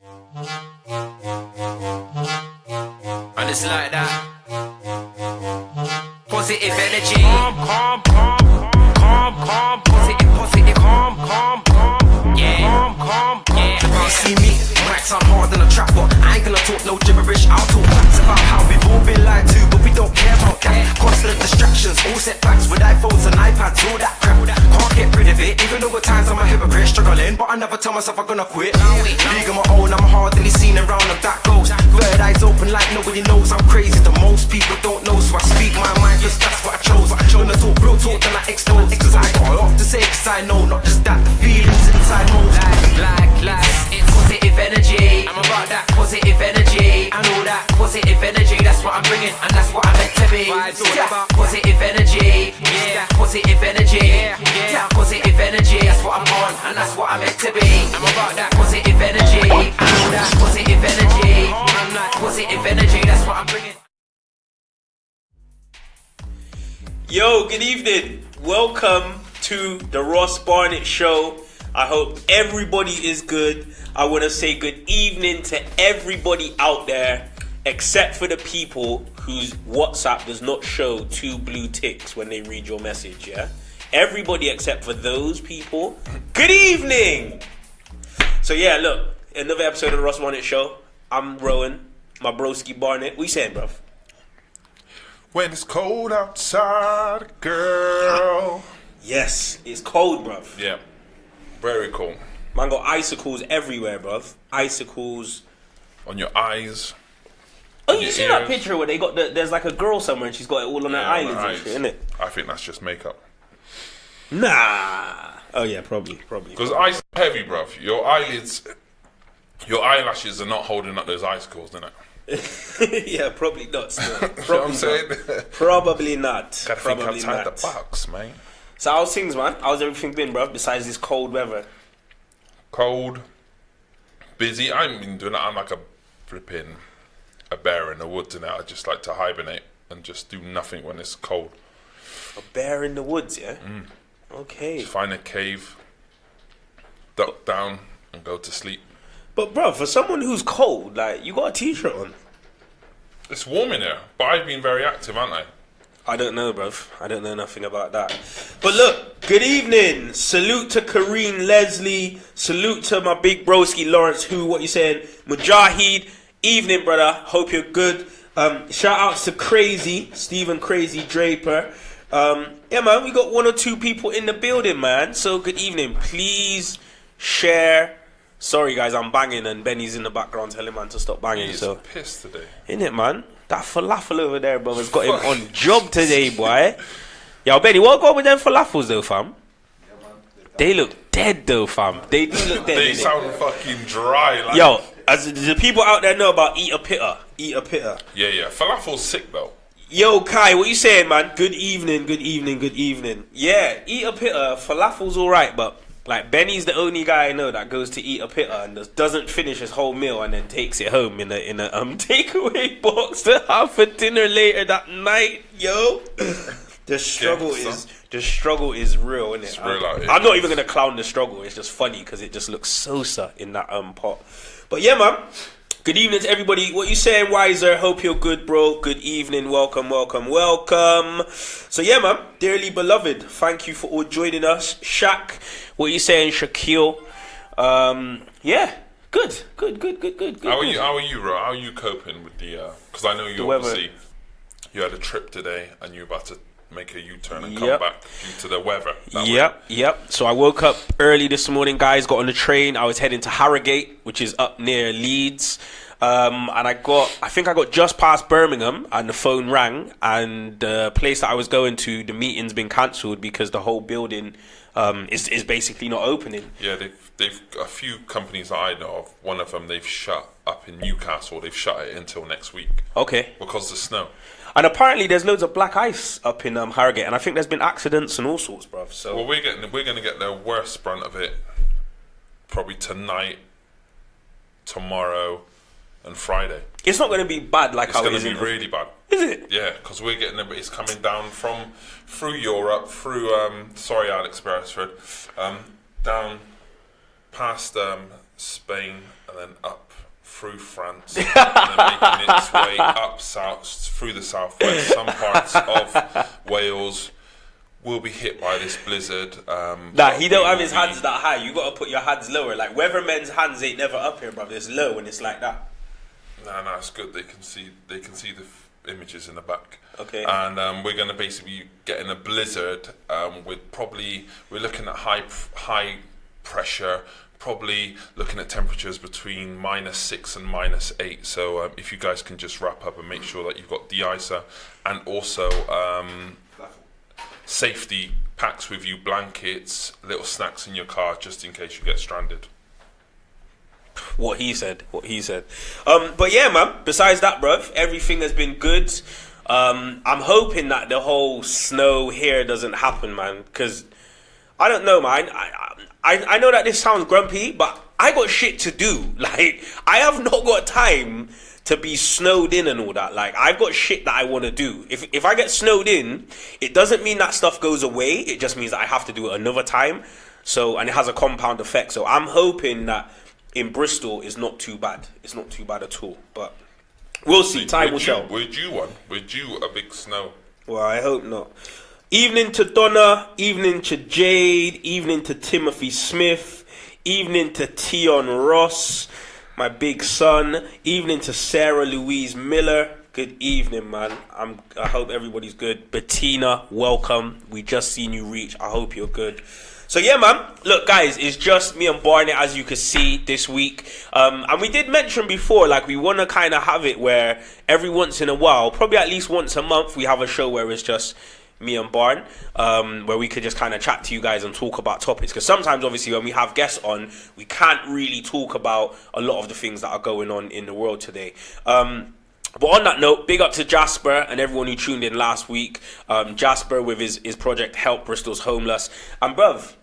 And it's like that. Positive energy. Calm, positive, calm. Yeah. You see me, might sound hard than a trap, but I ain't gonna talk no gibberish. I'll talk facts about how we've all been lied to, but we don't care about that. Constant distractions, all setbacks with iPhones and iPads, all that crap. Can't get rid of it, even though at times I'm a hypocrite, struggling, but I never tell myself I'm gonna quit. League on my own, I'm hardly seen around, and that goes. Third eyes open like nobody knows I'm crazy. To most people don't know, so I speak my mind, cause that's what I chose. When I talk real talk, then I explode, cause I got a lot to say, cause I know not just that, the feelings inside most. Like, it's positive energy. I'm about that positive energy. I know that positive energy, that's what I'm bringing, and that's what I'm meant to be. Yeah, positive energy. Yeah, positive energy. Yeah, positive energy, that's what I'm on, and that's what I'm meant to be. I'm about that positive energy. I know that positive energy. I'm like positive energy, that's what I'm bringing. Yo, good evening. Welcome to the Ross Barnett Show. I hope everybody is good. I want to say good evening to everybody out there, except for the people whose WhatsApp does not show 2 blue ticks when they read your message, yeah? Everybody except for those people, good evening! So yeah, look, another episode of the Ross Barnett Show. I'm Rowan, my broski Barnett. What you saying, bruv? When it's cold outside, girl. Yes, it's cold, bruv. Yeah, very cold. Man got icicles everywhere, bruv. Icicles. On your eyes. Oh, you see that picture where they got there's like a girl somewhere and she's got it all on her eyelids and shit, innit? I think that's just makeup. Nah. Oh yeah, probably. Because ice is heavy, bruv. Your eyelids, your eyelashes are not holding up those icicles, innit? Yeah, probably not. Still. You know what I'm saying? Probably not. Gotta think outside the box, man. So how's things, man? How's everything been, bruv, besides this cold weather? Cold, busy. I haven't been doing that. I'm like a bear in the woods, and I just like to hibernate and just do nothing when it's cold. A bear in the woods, yeah? Okay. Just find a cave, duck down, and go to sleep. But bruv, for someone who's cold, like, you got a t-shirt on. It's warm in here, but I've been very active, haven't I? I don't know, bruv. I don't know nothing about that. But look, good evening. Salute to Kareen Leslie. Salute to my big broski Lawrence, what you saying? Mujahid. Evening, brother. Hope you're good. Shout outs to Crazy, Stephen Crazy Draper. Yeah, man, we got 1 or 2 people in the building, man. So good evening. Please share. Sorry, guys, I'm banging and Benny's in the background telling man to stop banging. He's pissed today. Innit, man? That falafel over there, brother's got him on job today, boy. Yo, Benny, what got with them falafels, though, fam? Yeah, man, they look dead, though, fam. They do look dead. They sound fucking dry. Like. Yo, as the people out there know about eat a pitta. Yeah. Falafel's sick, though. Yo, Kai, what you saying, man? Good evening. Yeah, eat a pitta. Falafel's all right, but like Benny's the only guy I know that goes to eat a pitta and just doesn't finish his whole meal and then takes it home in a takeaway box to have for dinner later that night. Yo, the struggle is real, isn't it? It's real out here. I'm not even gonna clown the struggle. It's just funny because it just looks so in that pot. But yeah, man. Good evening to everybody. What you saying, Wiser? Hope you're good, bro. Good evening. Welcome. So yeah, man. Dearly beloved, thank you for all joining us. Shaq, what you saying, Shaquille? Yeah, good. How are you, bro? How are you coping with the? Because I know you obviously you had a trip today and you're about to make a U-turn and come back due to the weather. Yep. So I woke up early this morning, guys. Got on the train. I was heading to Harrogate, which is up near Leeds. And I think I got just past Birmingham, and the phone rang. And the place that I was going to, the meeting's been cancelled because the whole building is basically not opening. Yeah, they've a few companies that I know of. One of them they've shut up in Newcastle. They've shut it until next week. Okay. Because of the snow. And apparently there's loads of black ice up in Harrogate, and I think there's been accidents and all sorts, bruv. So well, we're going to get the worst brunt of it probably tonight, tomorrow, and Friday. It's not going to be bad like how it is. It's going to be really bad. Is it? Yeah, because we're getting it's coming down through Europe, through sorry Alex Beresford, down past Spain and then up through France, and then making its way up south through the southwest. Some parts of Wales will be hit by this blizzard. He don't have his hands that high. You got to put your hands lower. Like weathermen's hands ain't never up here, brother. It's low when it's like that. No, it's good. They can see the images in the back. Okay. And we're going to basically be getting a blizzard. We're looking at high pressure. Probably looking at temperatures between -6 and -8. So if you guys can just wrap up and make sure that you've got de-icer and also safety packs with you, blankets, little snacks in your car just in case you get stranded. What he said. But yeah, man, besides that, bruv, everything has been good. I'm hoping that the whole snow here doesn't happen, man, because I don't know, man. I know that this sounds grumpy, but I got shit to do. Like, I have not got time to be snowed in and all that. Like, I've got shit that I want to do. If I get snowed in, it doesn't mean that stuff goes away. It just means that I have to do it another time. So, and it has a compound effect. So I'm hoping that in Bristol it's not too bad. It's not too bad at all. But we'll see. Time will tell. We're due a big snow. Well, I hope not. Evening to Donna, evening to Jade, evening to Timothy Smith, evening to Tion Ross, my big son, evening to Sarah Louise Miller. Good evening, man. I hope everybody's good. Bettina, welcome. We just seen you reach. I hope you're good. So yeah, man. Look, guys, it's just me and Barnett, as you can see, this week. And we did mention before, like, we want to kind of have it where every once in a while, probably at least once a month, we have a show where it's just me and Barn, where we could just kind of chat to you guys and talk about topics. Because sometimes, obviously, when we have guests on, we can't really talk about a lot of the things that are going on in the world today. But on that note, big up to Jasper and everyone who tuned in last week. Jasper with his project Help Bristol's Homeless. And bruv,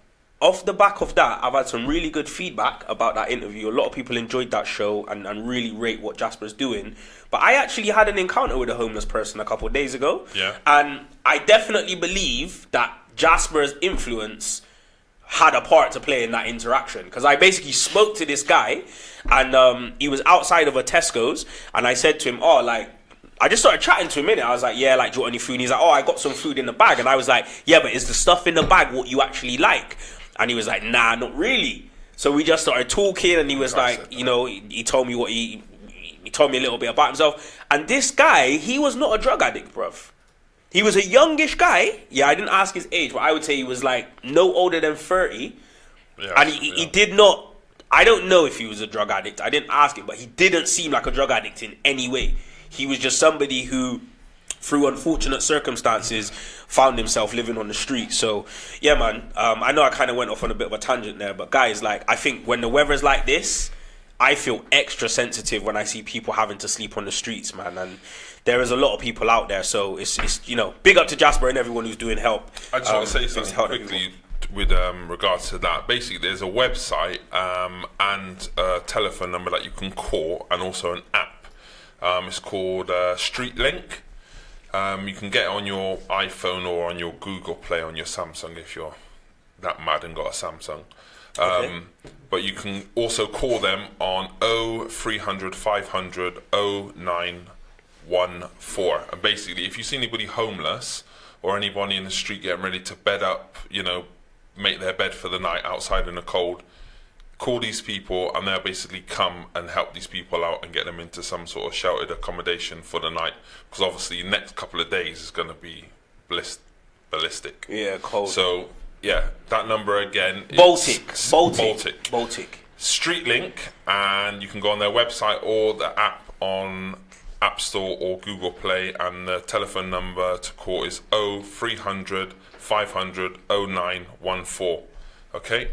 off the back of that, I've had some really good feedback about that interview. A lot of people enjoyed that show and really rate what Jasper's doing. But I actually had an encounter with a homeless person a couple of days ago. Yeah. And I definitely believe that Jasper's influence had a part to play in that interaction. Because I basically spoke to this guy and he was outside of a Tesco's. And I said to him, I just started chatting to him, innit? I was like, yeah, like, do you want any food? And he's like, I got some food in the bag. And I was like, yeah, but is the stuff in the bag what you actually like? And he was like, nah, not really. So we just started talking and he was like, he told me he told me a little bit about himself. And this guy, he was not a drug addict, bruv. He was a youngish guy. Yeah, I didn't ask his age, but I would say he was like no older than 30. Yeah, and he did not, I don't know if he was a drug addict. I didn't ask him, but he didn't seem like a drug addict in any way. He was just somebody who, through unfortunate circumstances, found himself living on the street. So, yeah, man, I know I kind of went off on a bit of a tangent there, but guys, like, I think when the weather's like this, I feel extra sensitive when I see people having to sleep on the streets, man. And there is a lot of people out there, so it's big up to Jasper and everyone who's doing help. I just want to say something quickly with regards to that. Basically, there's a website and a telephone number that you can call, and also an app. It's called Street Link. You can get it on your iPhone or on your Google Play on your Samsung if you're that mad and got a Samsung. Okay. But you can also call them on 0300 500 0914. And basically, if you see anybody homeless or anybody in the street getting ready to bed up, make their bed for the night outside in the cold, call these people and they'll basically come and help these people out and get them into some sort of sheltered accommodation for the night. Because obviously the next couple of days is going to be ballistic. Yeah, cold. So, yeah, that number again is Baltic. Street Link, and you can go on their website or the app on App Store or Google Play, and the telephone number to call is 0300 500 0914. Okay?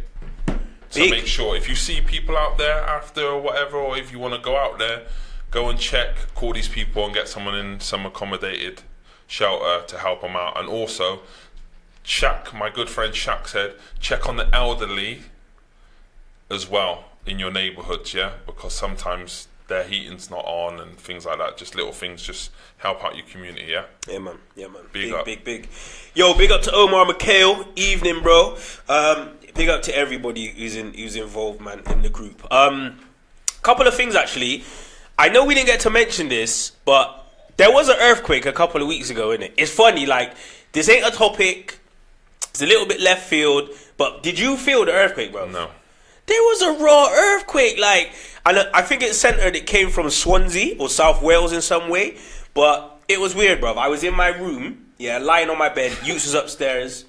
So make sure, if you see people out there after or whatever, or if you want to go out there, go and check, call these people and get someone in some accommodated shelter to help them out. And also, Shaq, my good friend Shaq said, check on the elderly as well in your neighbourhoods, yeah? Because sometimes their heating's not on and things like that. Just little things just help out your community, yeah? Yeah, man. Big up. Big. Yo, big up to Omar McHale. Evening, bro. Big up to everybody who's involved, man, in the group. Couple of things actually. I know we didn't get to mention this, but there was an earthquake a couple of weeks ago, innit? It's funny, like, this ain't a topic. It's a little bit left field, but did you feel the earthquake, bro? No. There was a raw earthquake, like, and I think it came from Swansea or South Wales in some way, but it was weird, bro. I was in my room, lying on my bed. Utes was upstairs.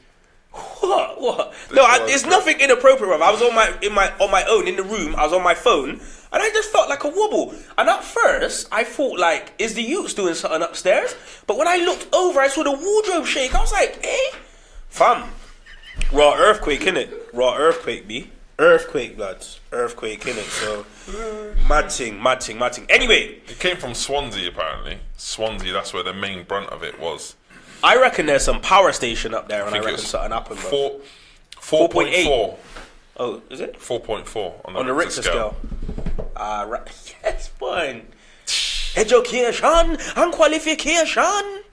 What? No, there's nothing inappropriate, bro. I was on my own in the room. I was on my phone, and I just felt like a wobble. And at first, I thought like, is the Utes doing something upstairs? But when I looked over, I saw the wardrobe shake. I was like, fam, raw earthquake, innit? Raw earthquake, B. Earthquake, bloods. Earthquake, innit? So, mad thing. Anyway. It came from Swansea, apparently. Swansea, that's where the main brunt of it was. I reckon there's some power station up there, and I reckon something happened, bro. 4.4. Oh, is it? 4.4 on the Richter scale. Yes, fine. Education and qualification.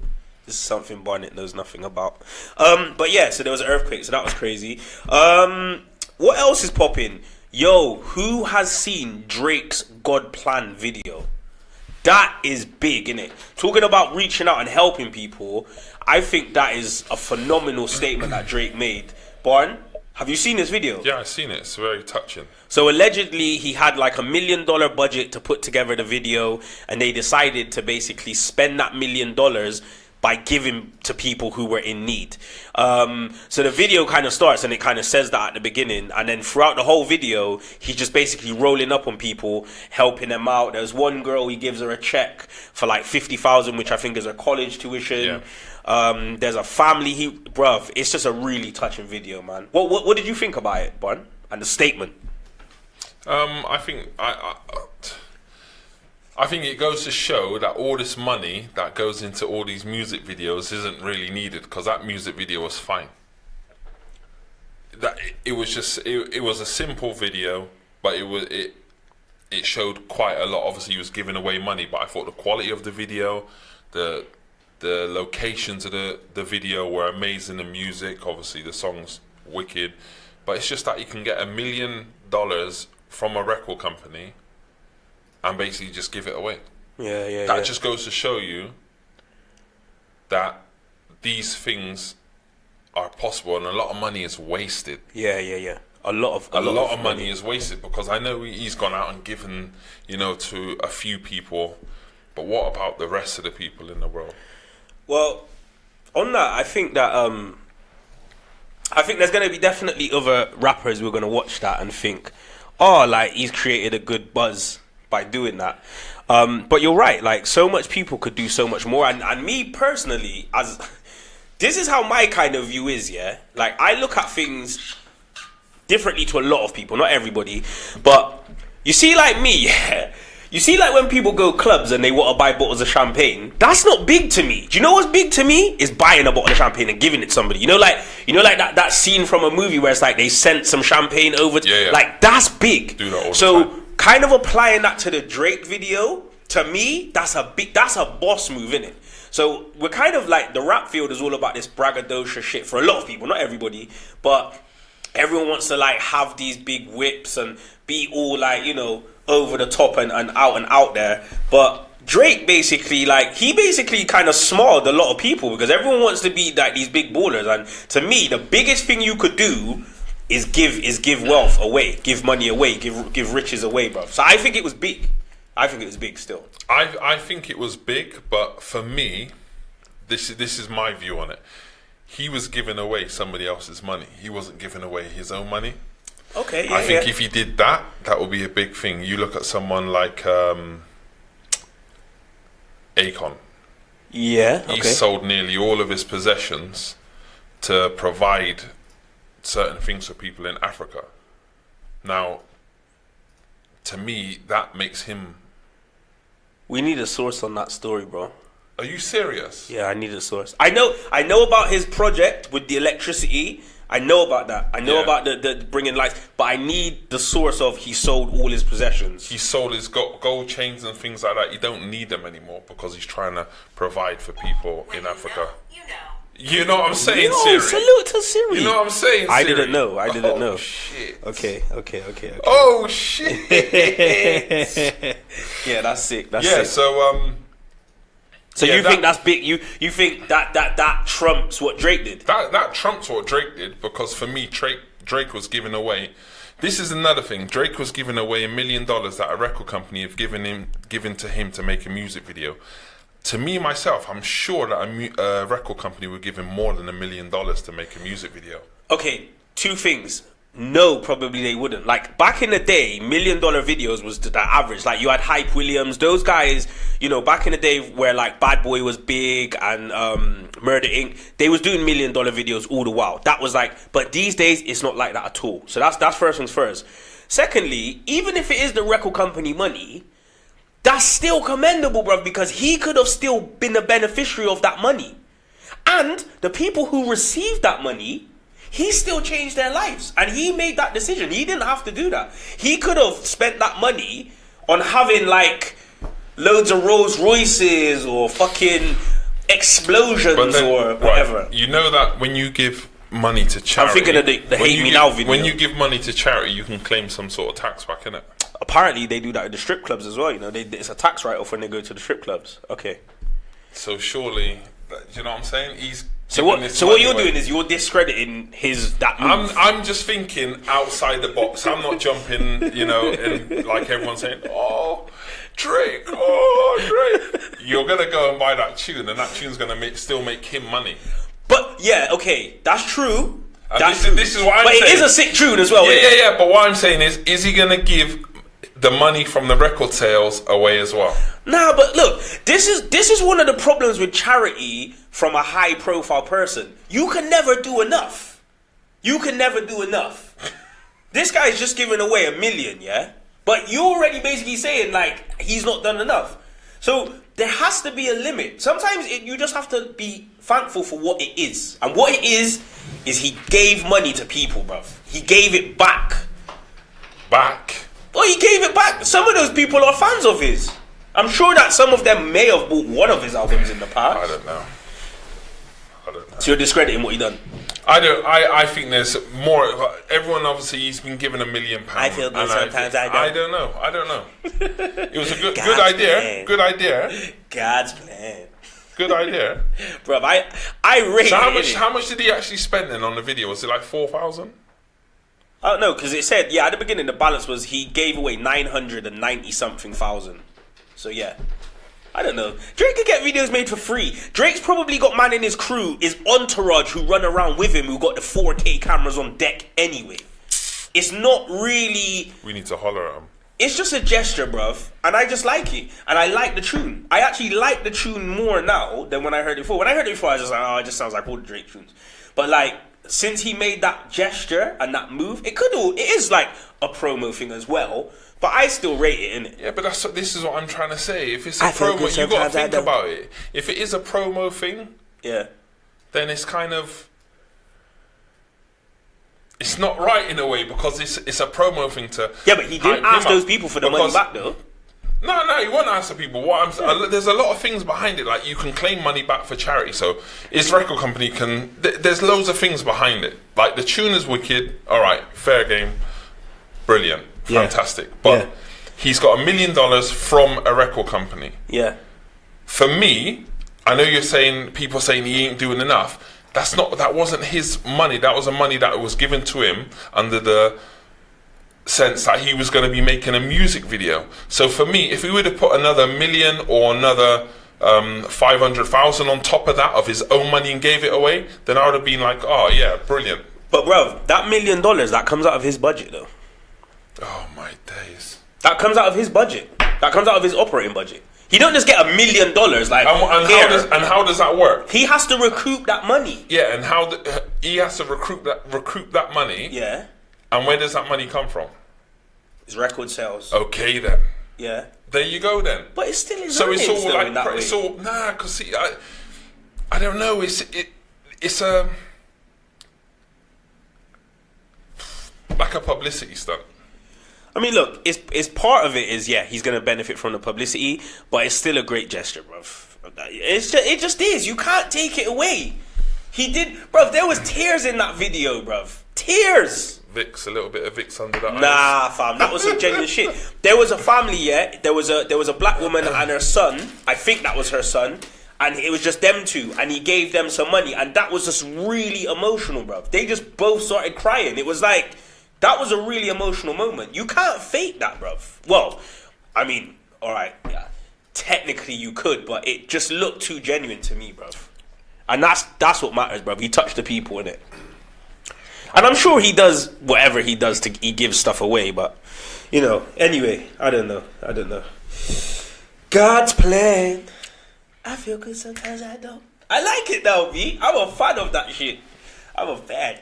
This is something Barnett knows nothing about. But yeah, so there was an earthquake, so that was crazy. What else is popping? Yo, who has seen Drake's God Plan video? That is big, innit? Talking about reaching out and helping people, I think that is a phenomenal statement that Drake made. Barn, have you seen this video? Yeah, I've seen it. It's very touching. So allegedly, he had like $1 million budget to put together the video, and they decided to basically spend that $1 million by giving to people who were in need. So the video kind of starts and it kind of says that at the beginning, and then throughout the whole video he's just basically rolling up on people, helping them out. There's one girl, he gives her a check for like 50,000, which I think is her college tuition. There's a family, bruv, it's just a really touching video, man. What did you think about it, Bun, and the statement? I think it goes to show that all this money that goes into all these music videos isn't really needed, because that music video was fine. That it was just it was a simple video, but it showed quite a lot. Obviously, he was giving away money, but I thought the quality of the video, the locations of the video were amazing. The music, obviously, the song's wicked, but it's just that you can get $1 million from a record company and basically just give it away. That just goes to show you that these things are possible, and a lot of money is wasted. A lot of money is wasted, because I know he's gone out and given, to a few people, but what about the rest of the people in the world? Well, on that, I think there's going to be definitely other rappers who are going to watch that and think, like, he's created a good buzz by doing that. But you're right, like, so much people could do so much more, and me personally, this is how my kind of view is, like, I look at things differently to a lot of people, not everybody, but you see, like me, you see, like, when people go clubs and they want to buy bottles of champagne, that's not big to me. Do you know what's big to me? Is buying a bottle of champagne and giving it to somebody. Like that scene from a movie where it's like they sent some champagne over to, like, that's big. Do that all the time. Kind of applying that to the Drake video, to me, that's a boss move, innit? So we're kind of like, the rap field is all about this braggadocio shit for a lot of people, not everybody, but everyone wants to like have these big whips and be all like, over the top and out there. But Drake basically kind of smiled a lot of people, because everyone wants to be like these big ballers. And to me, the biggest thing you could do is give wealth away, give money away, give riches away, bro. So I think it was big. I think it was big still. I think it was big, but for me, this is my view on it. He was giving away somebody else's money. He wasn't giving away his own money. Okay, I think if he did that, that would be a big thing. You look at someone like Akon. Yeah, okay. He sold nearly all of his possessions to provide certain things for people in Africa. Now, to me, that makes him... We need a source on that story, bro. Are you serious? Yeah, I need a source. I know about his project with the electricity. I know about that. I know about the bringing lights, but I need the source of he sold all his possessions. He sold his gold chains and things like that. You don't need them anymore because he's trying to provide for people in Africa. You know what I'm saying, Yo, Siri? salute to Siri. You know what I'm saying, Siri? I didn't know. I didn't know. Shit. Okay. Oh shit. Yeah, that's sick. That's Yeah. sick. So You think that's big? You think that trumps what Drake did? that trumps what Drake did, because for me, Drake was giving away. This is another thing. Drake was giving away $1 million that a record company have given to him to make a music video. To me, myself, I'm sure that a record company would give him more than $1 million to make a music video. Okay, two things. No, probably they wouldn't. Like, back in the day, $1 million videos was the average. Like, you had Hype Williams, those guys, you know, back in the day where, like, Bad Boy was big and Murder Inc., they was doing $1 million videos all the while. That was like, but these days, it's not like that at all. So that's first things first. Secondly, even if it is the record company money, that's still commendable, bruv, because he could have still been the beneficiary of that money. And the people who received that money, he still changed their lives. And he made that decision. He didn't have to do that. He could have spent that money on having, like, loads of Rolls Royces or fucking explosions or whatever. Right, you know that when you give money to charity... I'm thinking of the Hate Me Now video. When you give money to charity, you can claim some sort of tax back, innit? Apparently, they do that at the strip clubs as well. You know, it's a tax write-off when they go to the strip clubs. Okay. So surely, you know what I'm saying? So what you're doing is you're discrediting that move. I'm just thinking outside the box. I'm not jumping, you know, and like everyone's saying, oh, Drake. You're gonna go and buy that tune, and that tune's gonna still make him money. But yeah, okay, that's true. This is what I'm saying. But it is a sick tune as well. Yeah. But what I'm saying is he gonna give the money from the record sales away as well? Nah, but look, this is one of the problems with charity from a high profile person. You can never do enough. This guy is just giving away $1 million, yeah? But you're already basically saying, like, he's not done enough. So there has to be a limit. Sometimes you just have to be thankful for what it is. And what it is he gave money to people, bruv. He gave it back. Well, he gave it back. Some of those people are fans of his. I'm sure that some of them may have bought one of his albums in the past. I don't know. So you're discrediting what he done? I think there's more. Everyone obviously he's been given £1 million. I feel good sometimes. I don't know. It was a good idea. Plan. Good idea. God's plan. Good idea. Bro, I rate So it. how much did he actually spend then on the video? Was it like 4,000? Oh no, because it said at the beginning the balance was he gave away 990 something thousand. So yeah, I don't know. Drake could get videos made for free. Drake's probably got man in his crew, his entourage who run around with him who got the 4K cameras on deck anyway. It's not really. We need to holler at him. It's just a gesture, bruv, and I just like it, and I like the tune. I actually like the tune more now than when I heard it before. When I heard it before, I was just like, oh, it just sounds like all the Drake tunes. But like, since he made that gesture and that move, it is like a promo thing as well. But I still rate it, innit? Yeah, but this is what I'm trying to say. If it's a promo, you got to think about it. If it is a promo thing, yeah, then it's kind of. It's not right in a way because it's a promo thing to. Yeah, but he didn't ask those people for the money back though. No, he won't ask the people. There's a lot of things behind it. Like you can claim money back for charity. So his record company can. There's loads of things behind it. Like the tune is wicked. All right, fair game, brilliant, fantastic. But he's got $1 million from a record company. Yeah. For me, I know you're saying people saying he ain't doing enough. That wasn't his money. That was a money that was given to him under the sense that he was going to be making a music video. So for me, if he would have put another $1 million or another 500,000 on top of that of his own money and gave it away, then I would have been like, oh yeah, brilliant. But bro, that $1 million that comes out of his budget though. Oh my days. That comes out of his budget. That comes out of his operating budget. He don't just get $1 million like and how does that work? He has to recoup that money. Yeah, and he has to recoup that money. Yeah. And where does that money come from? His record sales. Okay then. Yeah. There you go then. But it's still his so it's all still like in that it's way. all because see I don't know. It's a like a publicity stunt. I mean, look, it's part of it is he's gonna benefit from the publicity, but it's still a great gesture, bruv. It just is. You can't take it away. He did, bruv. There was tears in that video, bruv. Tears. Vicks, a little bit of Vicks under that. Nah, fam, that was some genuine shit. There was a family, yeah. There was a black woman and her son. I think that was her son, and it was just them two. And he gave them some money, and that was just really emotional, bruv. They just both started crying. It was like that was a really emotional moment. You can't fake that, bruv. Well, I mean, all right, yeah. Technically you could, but it just looked too genuine to me, bruv. And that's what matters, bruv. He touched the people, innit? And I'm sure he does whatever he does he gives stuff away, but you know, anyway, I don't know. God's plan. I feel good sometimes I don't. I like it though, B. I'm a fan of that shit. I'm a fan.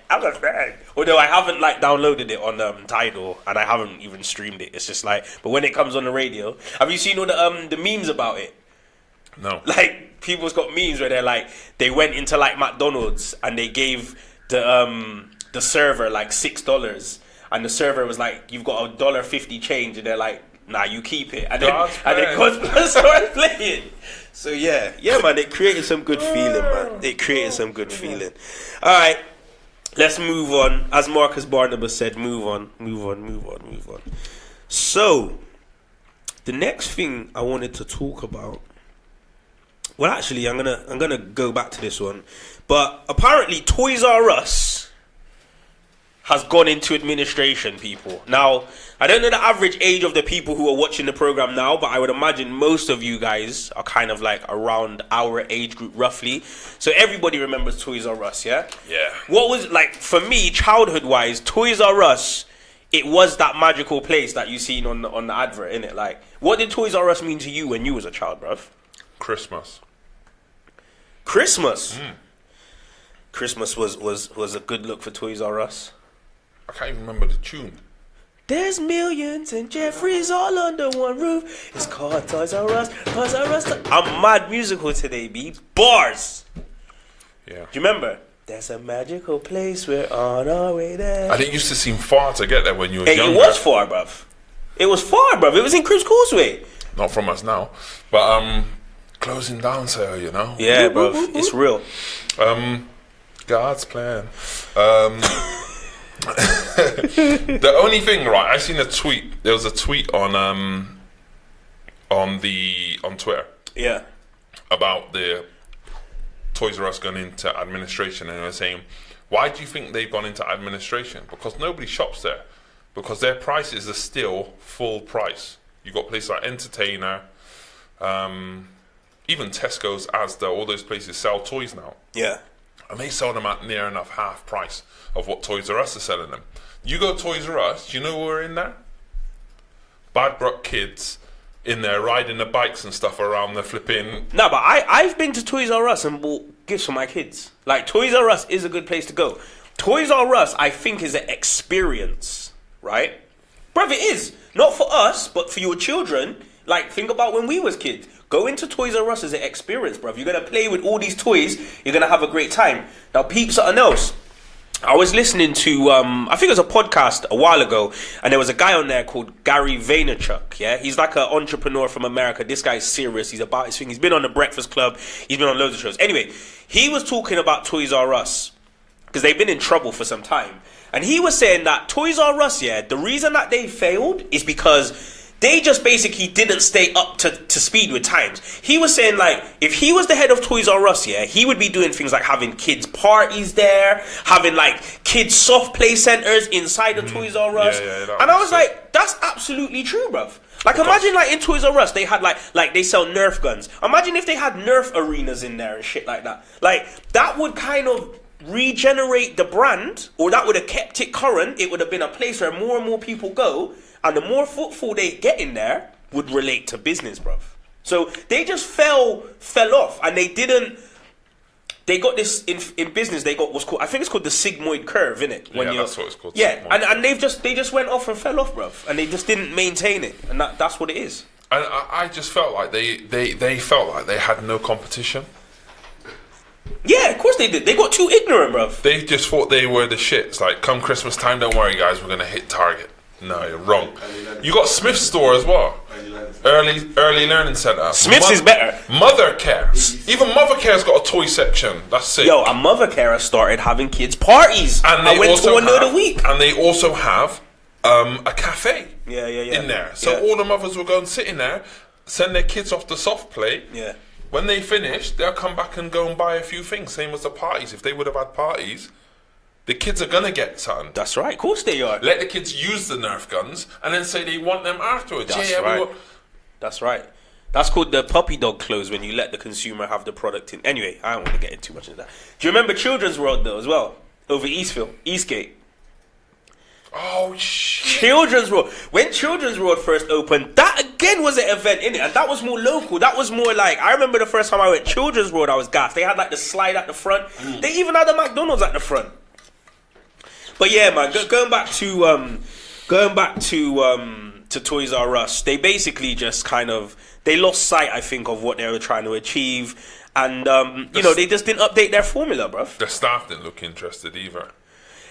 Although I haven't downloaded it on Tidal and I haven't even streamed it. It's just but when it comes on the radio, have you seen all the memes about it? No. People's got memes where they went into McDonald's and they gave the server $6, and the server was you've got $1.50 change, and they're like, nah, you keep it, and then God's started playing. So yeah, man, it created some good feeling, man. It created some good feeling. All right, let's move on. As Marcus Barnabas said, move on. So the next thing I wanted to talk about. Well, actually, I'm gonna go back to this one, but apparently Toys R Us has gone into administration, people. Now, I don't know the average age of the people who are watching the program now, but I would imagine most of you guys are kind of around our age group, roughly. So everybody remembers Toys R Us, yeah? Yeah. What was, for me, childhood-wise, Toys R Us, it was that magical place that you seen on the advert, innit? What did Toys R Us mean to you when you was a child, bruv? Christmas. Christmas was a good look for Toys R Us. I can't even remember the tune. There's millions and Jeffries all under one roof. It's called Toys R Us. Toys R Us. I'm mad musical today, B. Bars. Yeah. Do you remember? There's a magical place. We're on our way there. And it used to seem far to get there when you were younger. It was far, bruv. It was in Cribs Causeway. Not from us now. But closing down sale, you know? Yeah, bruv. It's real. God's plan. The only thing, right? I seen a tweet. There was a tweet on Twitter. Yeah. About the Toys R Us going into administration, and they were saying, why do you think they've gone into administration? Because nobody shops there. Because their prices are still full price. You got places like Entertainer, even Tesco's, Asda, all those places sell toys now. Yeah. And they sell them at near enough half price of what Toys R Us are selling them. You go to Toys R Us, do you know we're in there? Bad Brock kids in there riding the bikes and stuff around the flipping... No, but I've been to Toys R Us and bought gifts for my kids. Toys R Us is a good place to go. Toys R Us, I think, is an experience, right? Bruv, it is. Not for us, but for your children. Think about when we was kids. Go into Toys R Us as an experience, bruv. You're going to play with all these toys. You're going to have a great time. Now, peep something else. I was listening to, I think it was a podcast a while ago, and there was a guy on there called Gary Vaynerchuk, yeah? He's an entrepreneur from America. This guy's serious. He's about his thing. He's been on The Breakfast Club. He's been on loads of shows. Anyway, he was talking about Toys R Us, because they've been in trouble for some time. And he was saying that Toys R Us, yeah, the reason that they failed is because they just basically didn't stay up to speed with times. He was saying, if he was the head of Toys R Us, yeah, he would be doing things like having kids' parties there, having, kids' soft play centers inside of Toys R Us. Yeah, and I was like, that's absolutely true, bruv. Imagine, in Toys R Us, they had, they sell Nerf guns. Imagine if they had Nerf arenas in there and shit like that. That would kind of regenerate the brand, or that would have kept it current. It would have been a place where more and more people go, and the more footfall they get in there would relate to business, bruv. So they just fell off, and they didn't. They got this in business. They got what's called, I think it's called the sigmoid curve, innit? That's what it's called. Yeah, and they just went off and fell off, bruv, and they just didn't maintain it, and that's what it is. And I just felt like they felt like they had no competition. Yeah, of course they did. They got too ignorant, bruv. They just thought they were the shits. Come Christmas time, don't worry, guys, we're gonna hit target. No, you're wrong. You got Smith's store as well. early learning centre. Smith's is better. Mother Care. Even Mother Care's got a toy section. That's it. Yo, a Mother Care has started having kids parties. And I went to one the other week. And they also have a cafe. Yeah. In there. So all the mothers will go and sit in there, send their kids off to soft play. Yeah. When they finish, they'll come back and go and buy a few things. Same as the parties. If they would have had parties, the kids are gonna get something. That's right. Of course they are. Let the kids use the Nerf guns and then say they want them afterwards. That's right. That's right. That's called the puppy dog close, when you let the consumer have the product in. Anyway, I don't want to get into too much of that. Do you remember Children's World though as well? Over Eastgate. Oh shit. Children's World. When Children's World first opened, that again was an event, innit? And that was more local. That was more like, I remember the first time I went Children's World, I was gassed. They had like the slide at the front. They even had a McDonald's at the front. But yeah, man, going back to Toys R Us, they basically just kind of, they lost sight, I think, of what they were trying to achieve, and they just didn't update their formula, bruv. The staff didn't look interested either.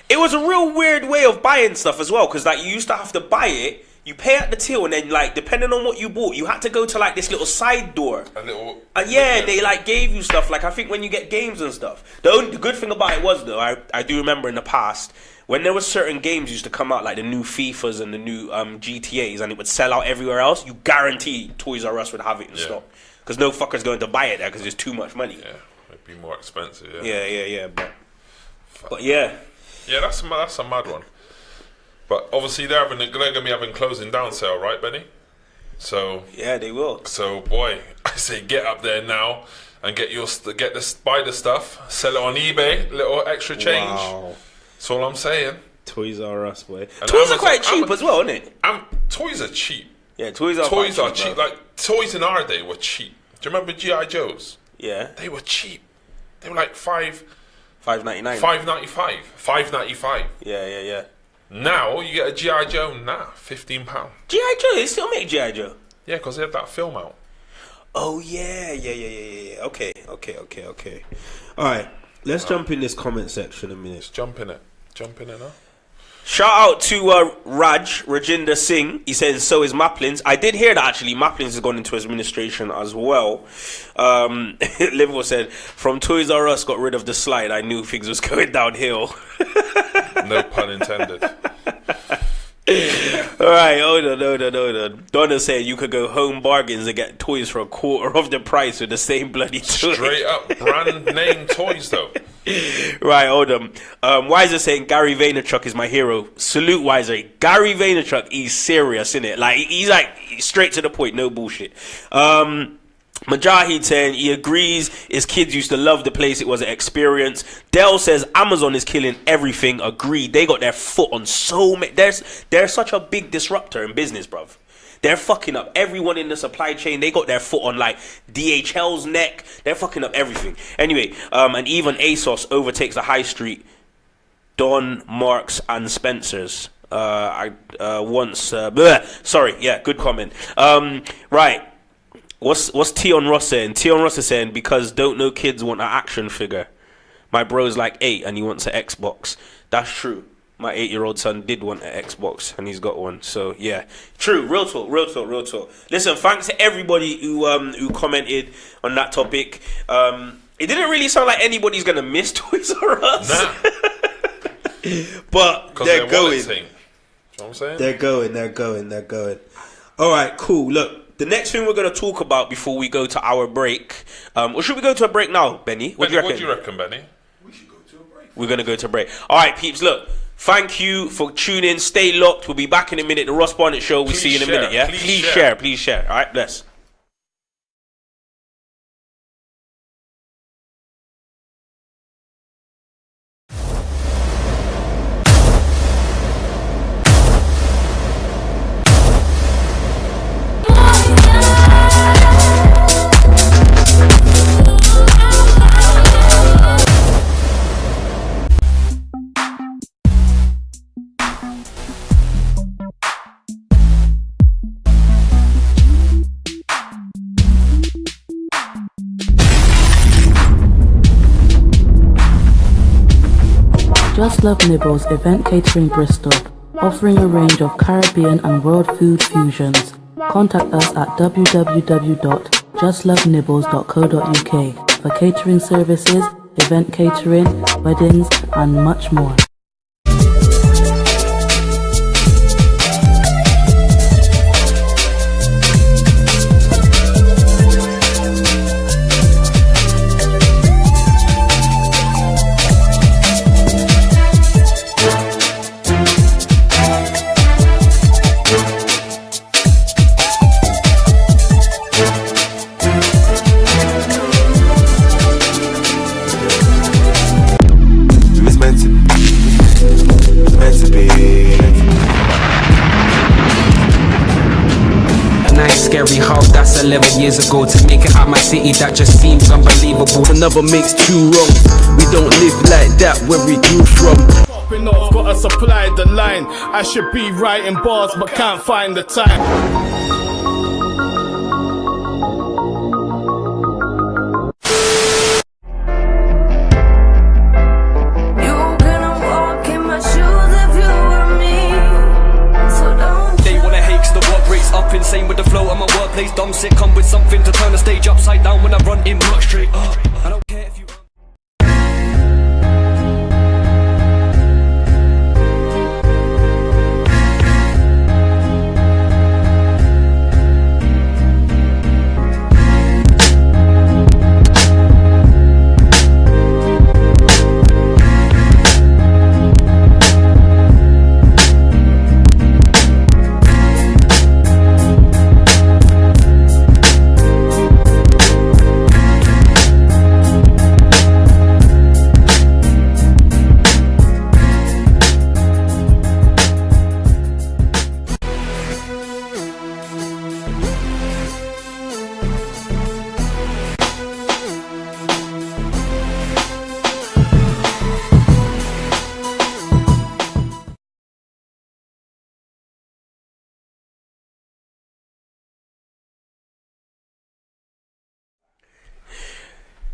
It was a real weird way of buying stuff as well, because like you used to have to buy it, you pay at the till, and then like depending on what you bought, you had to go to like this little side door. And they like gave you stuff. Like I think when you get games and stuff, the good thing about it was though, I do remember in the past when there were certain games used to come out, like the new FIFAs and the new GTAs, and it would sell out everywhere else, you guarantee Toys R Us would have it in stock, because no fucker's going to buy it there because there's too much money. Yeah, it'd be more expensive. Yeah. But yeah. Yeah, that's a mad one. But obviously they're going to be having closing down sale, right, Benny? So yeah, they will. So boy, I say get up there now and buy the stuff, sell it on eBay, little extra change. Wow. That's all I'm saying. Toys R Us, boy. And Toys are quite cheap as well, isn't it? Toys are cheap. Yeah, toys are cheap. Like toys in our day were cheap. Do you remember G.I. Joes? Yeah. They were cheap. They were like $5.99. $5.95. Yeah. Now you get a G.I. Joe, £15. G.I. Joe, they still make G.I. Joe. Yeah, because they had that film out. Oh yeah. Okay. All right, let's jump in this comment section a minute. Let's jump in it now. Shout out to Rajinder Singh. He says, so is Maplins. I did hear that actually. Maplins has gone into administration as well. Liverpool said, from Toys R Us got rid of the slide, I knew things was going downhill. No pun intended. Alright, hold on. Donna said you could go Home Bargains and get toys for a quarter of the price with the same bloody toy. Straight up brand name toys though. Right, hold on. Weiser saying Gary Vaynerchuk is my hero. Salute Weiser. Gary Vaynerchuk, he's serious, innit? Like he's like straight to the point, no bullshit. Majahid saying he agrees his kids used to love the place, it was an experience. Dell says Amazon is killing everything. Agreed. They got their foot on so many. They're such a big disruptor in business, bruv. They're fucking up everyone in the supply chain. They got their foot on like DHL's neck. They're fucking up everything. Anyway, and even ASOS overtakes the high street. Don, Marks and Spencer's. Good comment. Right. What's Tion Ross saying? Tion Ross is saying, because don't know kids want an action figure. My bro's like 8 and he wants an Xbox. That's true. My 8-year-old son did want an Xbox and he's got one. So yeah, true. Real talk. Listen, thanks to everybody who commented on that topic. It didn't really sound like anybody's gonna miss Toys R Us. Nah. But they're going. You know what I'm saying? They're going. All right, cool. Look, the next thing we're going to talk about before we go to our break, or should we go to a break now, Benny? What do you reckon, Benny? We should go to a break. We're going to go to a break. All right, peeps, look. Thank you for tuning in. Stay locked. We'll be back in a minute. The Ross Barnett Show. We'll see you in a minute, yeah? Please share. All right, bless. Just Love Nibbles Event Catering Bristol, offering a range of Caribbean and world food fusions. Contact us at www.justlovenibbles.co.uk for catering services, event catering, weddings, and much more. Scary how that's 11 years ago. To make it out my city, that just seems unbelievable. Another makes two wrongs. We don't live like that where we grew from. Popping off, gotta supply the line. I should be writing bars, but can't find the time. Insane with the flow of my workplace, dumb sick, come with something to turn the stage upside down when I run in much straight up. I don't care if you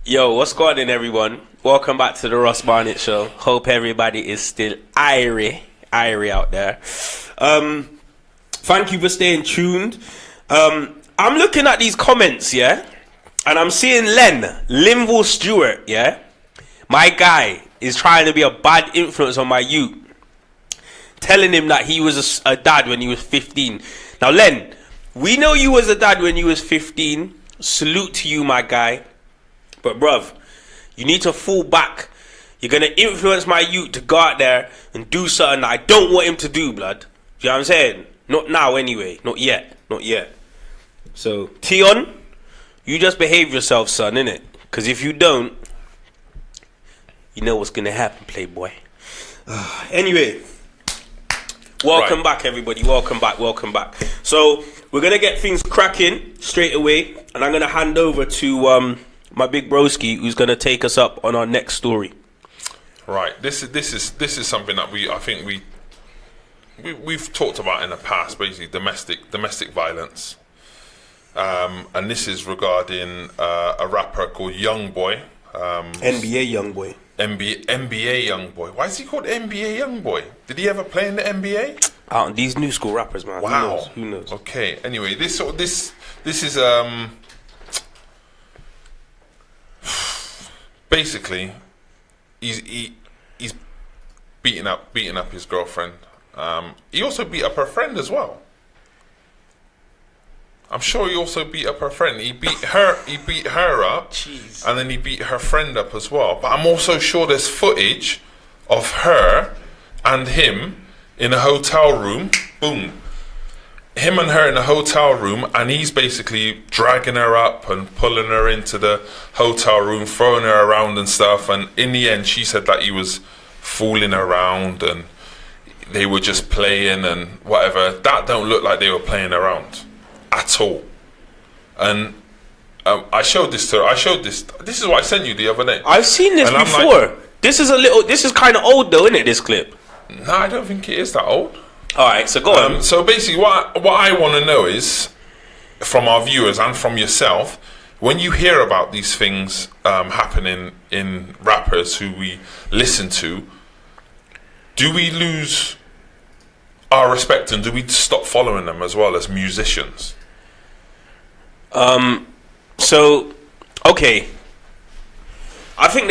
Yo, what's going on, everyone? Welcome back to the Ross Barnett Show. Hope everybody is still irie out there. Thank you for staying tuned. I'm looking at these comments, yeah, and I'm seeing Linville Stewart, yeah. My guy is trying to be a bad influence on my youth, telling him that he was a dad when he was 15. Now, Len, we know you was a dad when you was 15. Salute to you, my guy. But bruv, you need to fall back. You're going to influence my youth to go out there and do something that I don't want him to do, blood. You know what I'm saying? Not now anyway. Not yet. So, Tion, you just behave yourself, son, innit? Because if you don't, you know what's going to happen, playboy. Anyway, welcome back, everybody. Welcome back. So, we're going to get things cracking straight away. And I'm going to hand over to my big broski, who's going to take us up on our next story. Right. This is something that we've talked about in the past. Basically, domestic violence, and this is regarding a rapper called Youngboy. NBA Youngboy. NBA Youngboy. Why is he called NBA Youngboy? Did he ever play in the NBA? These new school rappers, man. Wow. Who knows? Okay. Anyway, this is basically, he's beating up his girlfriend. He also beat up her friend as well. I'm sure he also beat up her friend. He beat her up. Jeez. And then he beat her friend up as well. But I'm also sure there's footage of her and him in a hotel room. Boom. Him and her in a hotel room, and he's basically dragging her up and pulling her into the hotel room, throwing her around and stuff. And in the end, she said that he was fooling around and they were just playing and whatever. That don't look like they were playing around at all. And I showed this to her. This is what I sent you the other day. I've seen this and before. This is kind of old though, isn't it, this clip? No, I don't think it is that old. Alright, so go on. So basically what I want to know is, from our viewers and from yourself, when you hear about these things happening in rappers who we listen to, do we lose our respect, and do we stop following them as well as musicians? So, okay. I think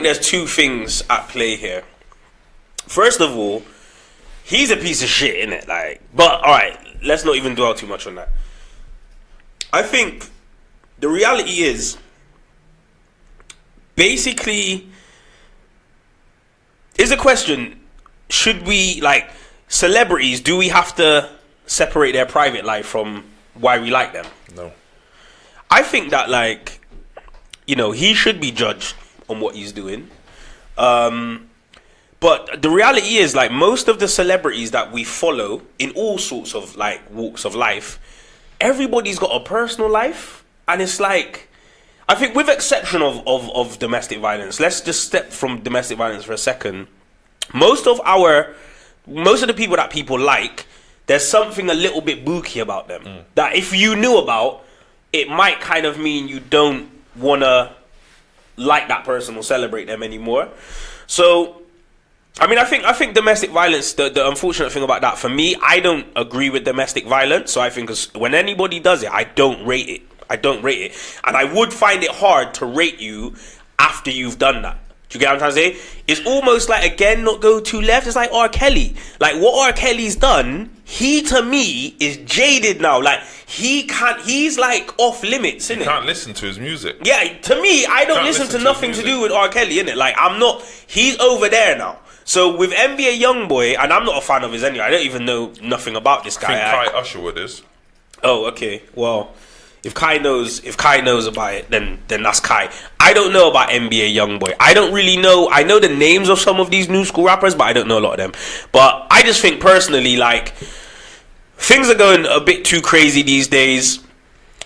there's two things at play here. First of all, he's a piece of shit, innit? Like, but all right, let's not even dwell too much on that. I think the reality is, basically, is a question: should we, like, celebrities? Do we have to separate their private life from why we like them? No. I think that, like, you know, he should be judged on what he's doing. But the reality is, like, most of the celebrities that we follow in all sorts of, like, walks of life, everybody's got a personal life. And it's like, I think with exception of domestic violence, let's just step from domestic violence for a second. Most of the people that people like, there's something a little bit booky about them. That if you knew about, it might kind of mean you don't want to like that person or celebrate them anymore. So, I mean, I think domestic violence, the unfortunate thing about that, for me, I don't agree with domestic violence. So I think when anybody does it, I don't rate it. And I would find it hard to rate you after you've done that. Do you get what I'm trying to say? It's almost like, again, not go too left. It's like R. Kelly. Like, what R. Kelly's done, he, to me, is jaded now. Like, he's like off limits, innit? You can't listen to his music. Yeah, to me, I don't listen to nothing to do with R. Kelly, innit? Like, he's over there now. So with NBA Youngboy, and I'm not a fan of his anyway, I don't even know nothing about this guy. I think Kai Usherwood is. Oh, okay. Well, if Kai knows about it, then that's Kai. I don't know about NBA Youngboy. I don't really know. I know the names of some of these new school rappers, but I don't know a lot of them. But I just think personally, like, things are going a bit too crazy these days.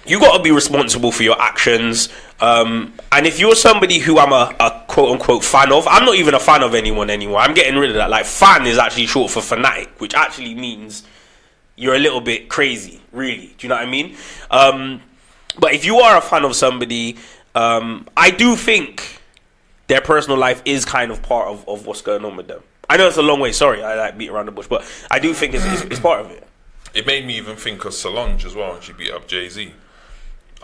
You got to be responsible for your actions. And if you're somebody who I'm a quote-unquote fan of, I'm not even a fan of anyone anymore. I'm getting rid of that. Like, fan is actually short for fanatic, which actually means you're a little bit crazy, really. Do you know what I mean? But if you are a fan of somebody, I do think their personal life is kind of part of what's going on with them. I know it's a long way. Sorry, I like beat around the bush, but I do think it's part of it. It made me even think of Solange as well, and she beat up Jay-Z.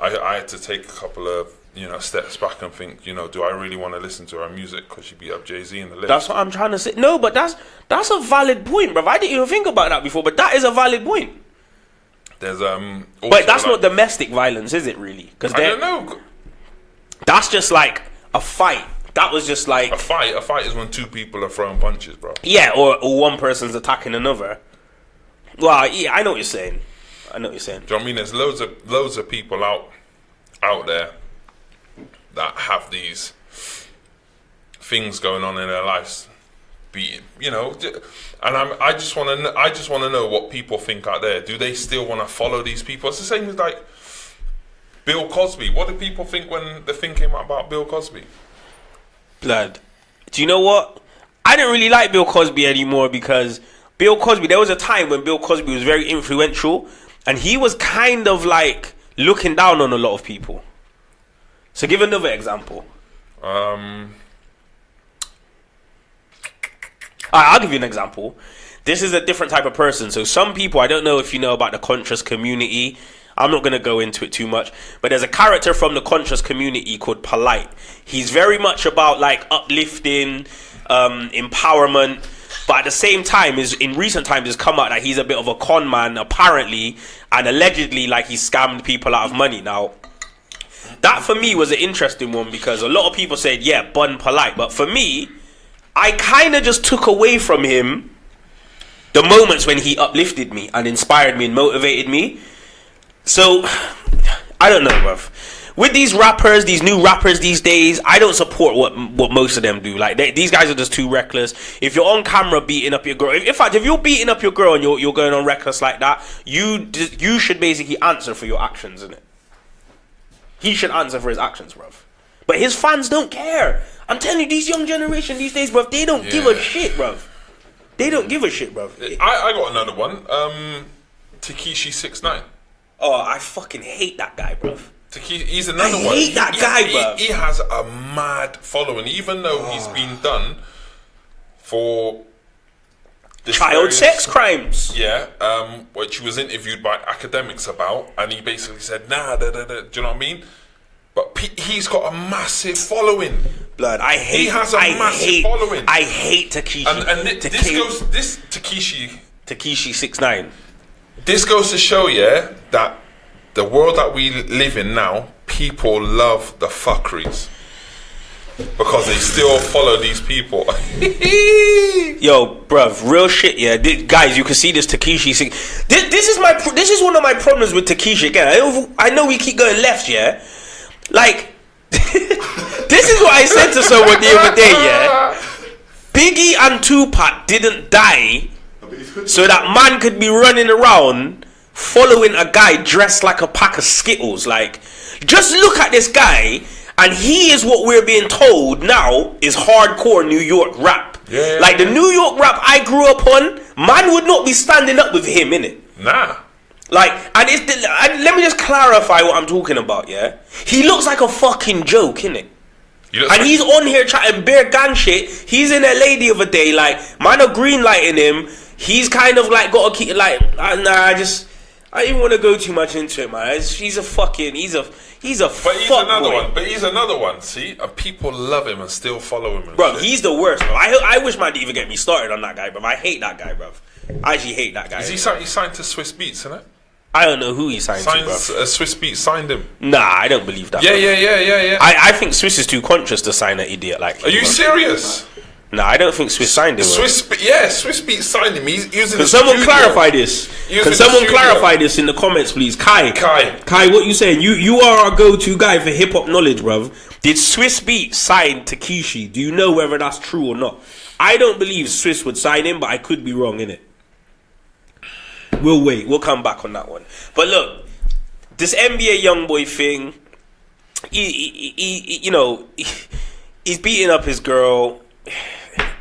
I had to take a couple of steps back and think, do I really want to listen to her music because she beat up Jay-Z in the list? That's what I'm trying to say. No, but that's a valid point, bruv. I didn't even think about that before, but that is a valid point. There's but that's not domestic violence, is it really? Because I don't know. That's just like a fight. That was just like a fight. A fight is when two people are throwing punches, bro. Yeah, or one person's attacking another. Well, yeah, I know what you're saying. Do you know what I mean? There's loads of people out there that have these things going on in their lives, and I just want to know what people think out there. Do they still want to follow these people? It's the same as like Bill Cosby. What do people think when they're thinking about Bill Cosby? Blood. Do you know what? I don't really like Bill Cosby anymore because Bill Cosby, there was a time when Bill Cosby was very influential and he was kind of like looking down on a lot of people. So give another example. I'll give you an example. This is a different type of person. So some people, I don't know if you know about the conscious community. I'm not going to go into it too much. But there's a character from the conscious community called Polite. He's very much about like uplifting, empowerment. But at the same time, in recent times, it's come out that he's a bit of a con man, apparently. And allegedly, like, he scammed people out of money. Now, that for me was an interesting one because a lot of people said, yeah, bun Polite. But for me, I kind of just took away from him the moments when he uplifted me and inspired me and motivated me. So, I don't know, bruv. With these rappers, these new rappers these days, I don't support what most of them do. Like, these guys are just too reckless. If you're on camera beating up your girl, in fact, if you're beating up your girl and you're going on reckless like that, you should basically answer for your actions, innit? He should answer for his actions, bruv. But his fans don't care. I'm telling you, these young generation these days, bruv, they don't give a shit, bruv. They don't give a shit, bruv. I got another one. Takeshi 6ix9ine. Oh, I fucking hate that guy, bruv. He's another one. I hate that guy, bruv. He has a mad following, even though he's been done for child sex crimes. Yeah, which he was interviewed by academics about, and he basically said, nah, do you know what I mean? But he's got a massive following. Blood, he has a massive following. I hate Takeshi. And this Takeshi 6ix9ine. This goes to show, yeah, that the world that we live in now, people love the fuckeries because they still follow these people. Yo, bruv, real shit, yeah. Guys, you can see this Takeshi. This is one of my problems with Takeshi. Again, I know we keep going left, yeah. Like, this is what I said to someone the other day, yeah. Biggie and Tupac didn't die so that man could be running around following a guy dressed like a pack of Skittles. Like, just look at this guy, and he is what we're being told now is hardcore New York rap. Yeah. Like, the New York rap I grew up on, man would not be standing up with him, innit? Nah. Like, and let me just clarify what I'm talking about, yeah? He looks like a fucking joke, innit? And he's on here chatting bare gang shit. He's in LA the other day, like, man are green lighting him. He's kind of like got to keep, like, I didn't want to go too much into it, man. He's another one, see? And people love him and still follow him. Bro, he's the worst, bro. I wish man didn't even get me started on that guy, bro. I hate that guy, bro. I actually hate that guy. Is he signed to Swiss Beats, isn't it? I don't know who he signed to, bro. Swiss Beats signed him. Nah, I don't believe that. Yeah. I think Swiss is too conscious to sign an idiot like him. Are you serious? Nah, I don't think Swiss signed him. Swiss Beats signed him. He's using. Can someone clarify this? Can someone clarify this in the comments, please? Kai, what you saying? You are our go-to guy for hip-hop knowledge, bruv. Did Swiss Beats sign Takeshi? Do you know whether that's true or not? I don't believe Swiss would sign him, but I could be wrong, innit? We'll wait. We'll come back on that one. But look, this NBA Youngboy thing, he's beating up his girl.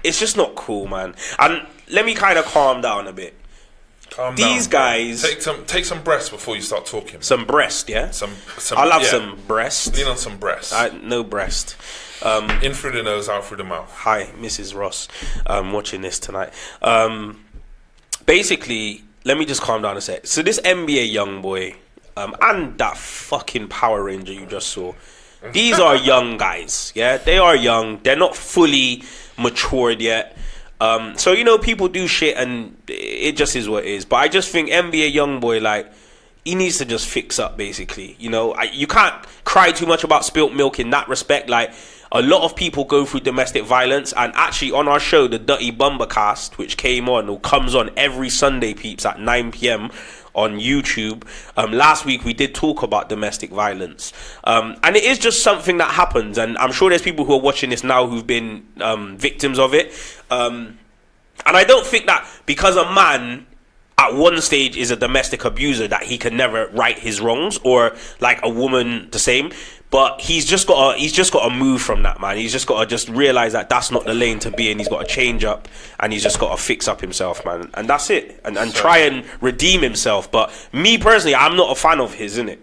It's just not cool, man. And let me kind of calm down a bit. These guys take some breast before you start talking. Some breast, yeah. I'll have some breast. Lean on some breast. No breast. In through the nose, out through the mouth. Hi, Mrs. Ross. Watching this tonight. Basically, let me just calm down a sec. So this NBA Youngboy, and that fucking Power Ranger you just saw, these are young guys, yeah? They are young. They're not fully matured yet. So, people do shit and it just is what it is. But I just think NBA Youngboy, like, he needs to just fix up, basically. You can't cry too much about spilt milk in that respect. Like, a lot of people go through domestic violence, and actually on our show, the Dirty Bumbercast, which came on or comes on every Sunday, peeps, at 9 p.m. on YouTube. Last week we did talk about domestic violence, and it is just something that happens, and I'm sure there's people who are watching this now who've been victims of it, and I don't think that because a man at one stage is a domestic abuser that he can never right his wrongs, or like a woman the same. But he's just got to move from that, man. He's just got to just realize that that's not the lane to be in. He's got to change up, and he's just got to fix up himself, man. And that's it. And try and redeem himself. But me personally, I'm not a fan of his, innit?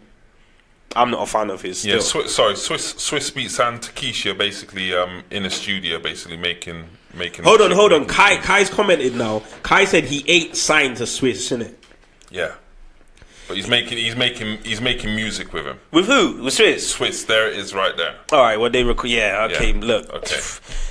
I'm not a fan of his. Yeah, Swiss Beats and Takeshi are basically in a studio, basically making. Hold on. Kai's commented now. Kai said he ain't signed to Swiss, innit? Yeah. But he's making music with him. With who? With Swiss? Swiss, there it is right there. Alright, well they record. Yeah, okay, yeah. Look. Okay.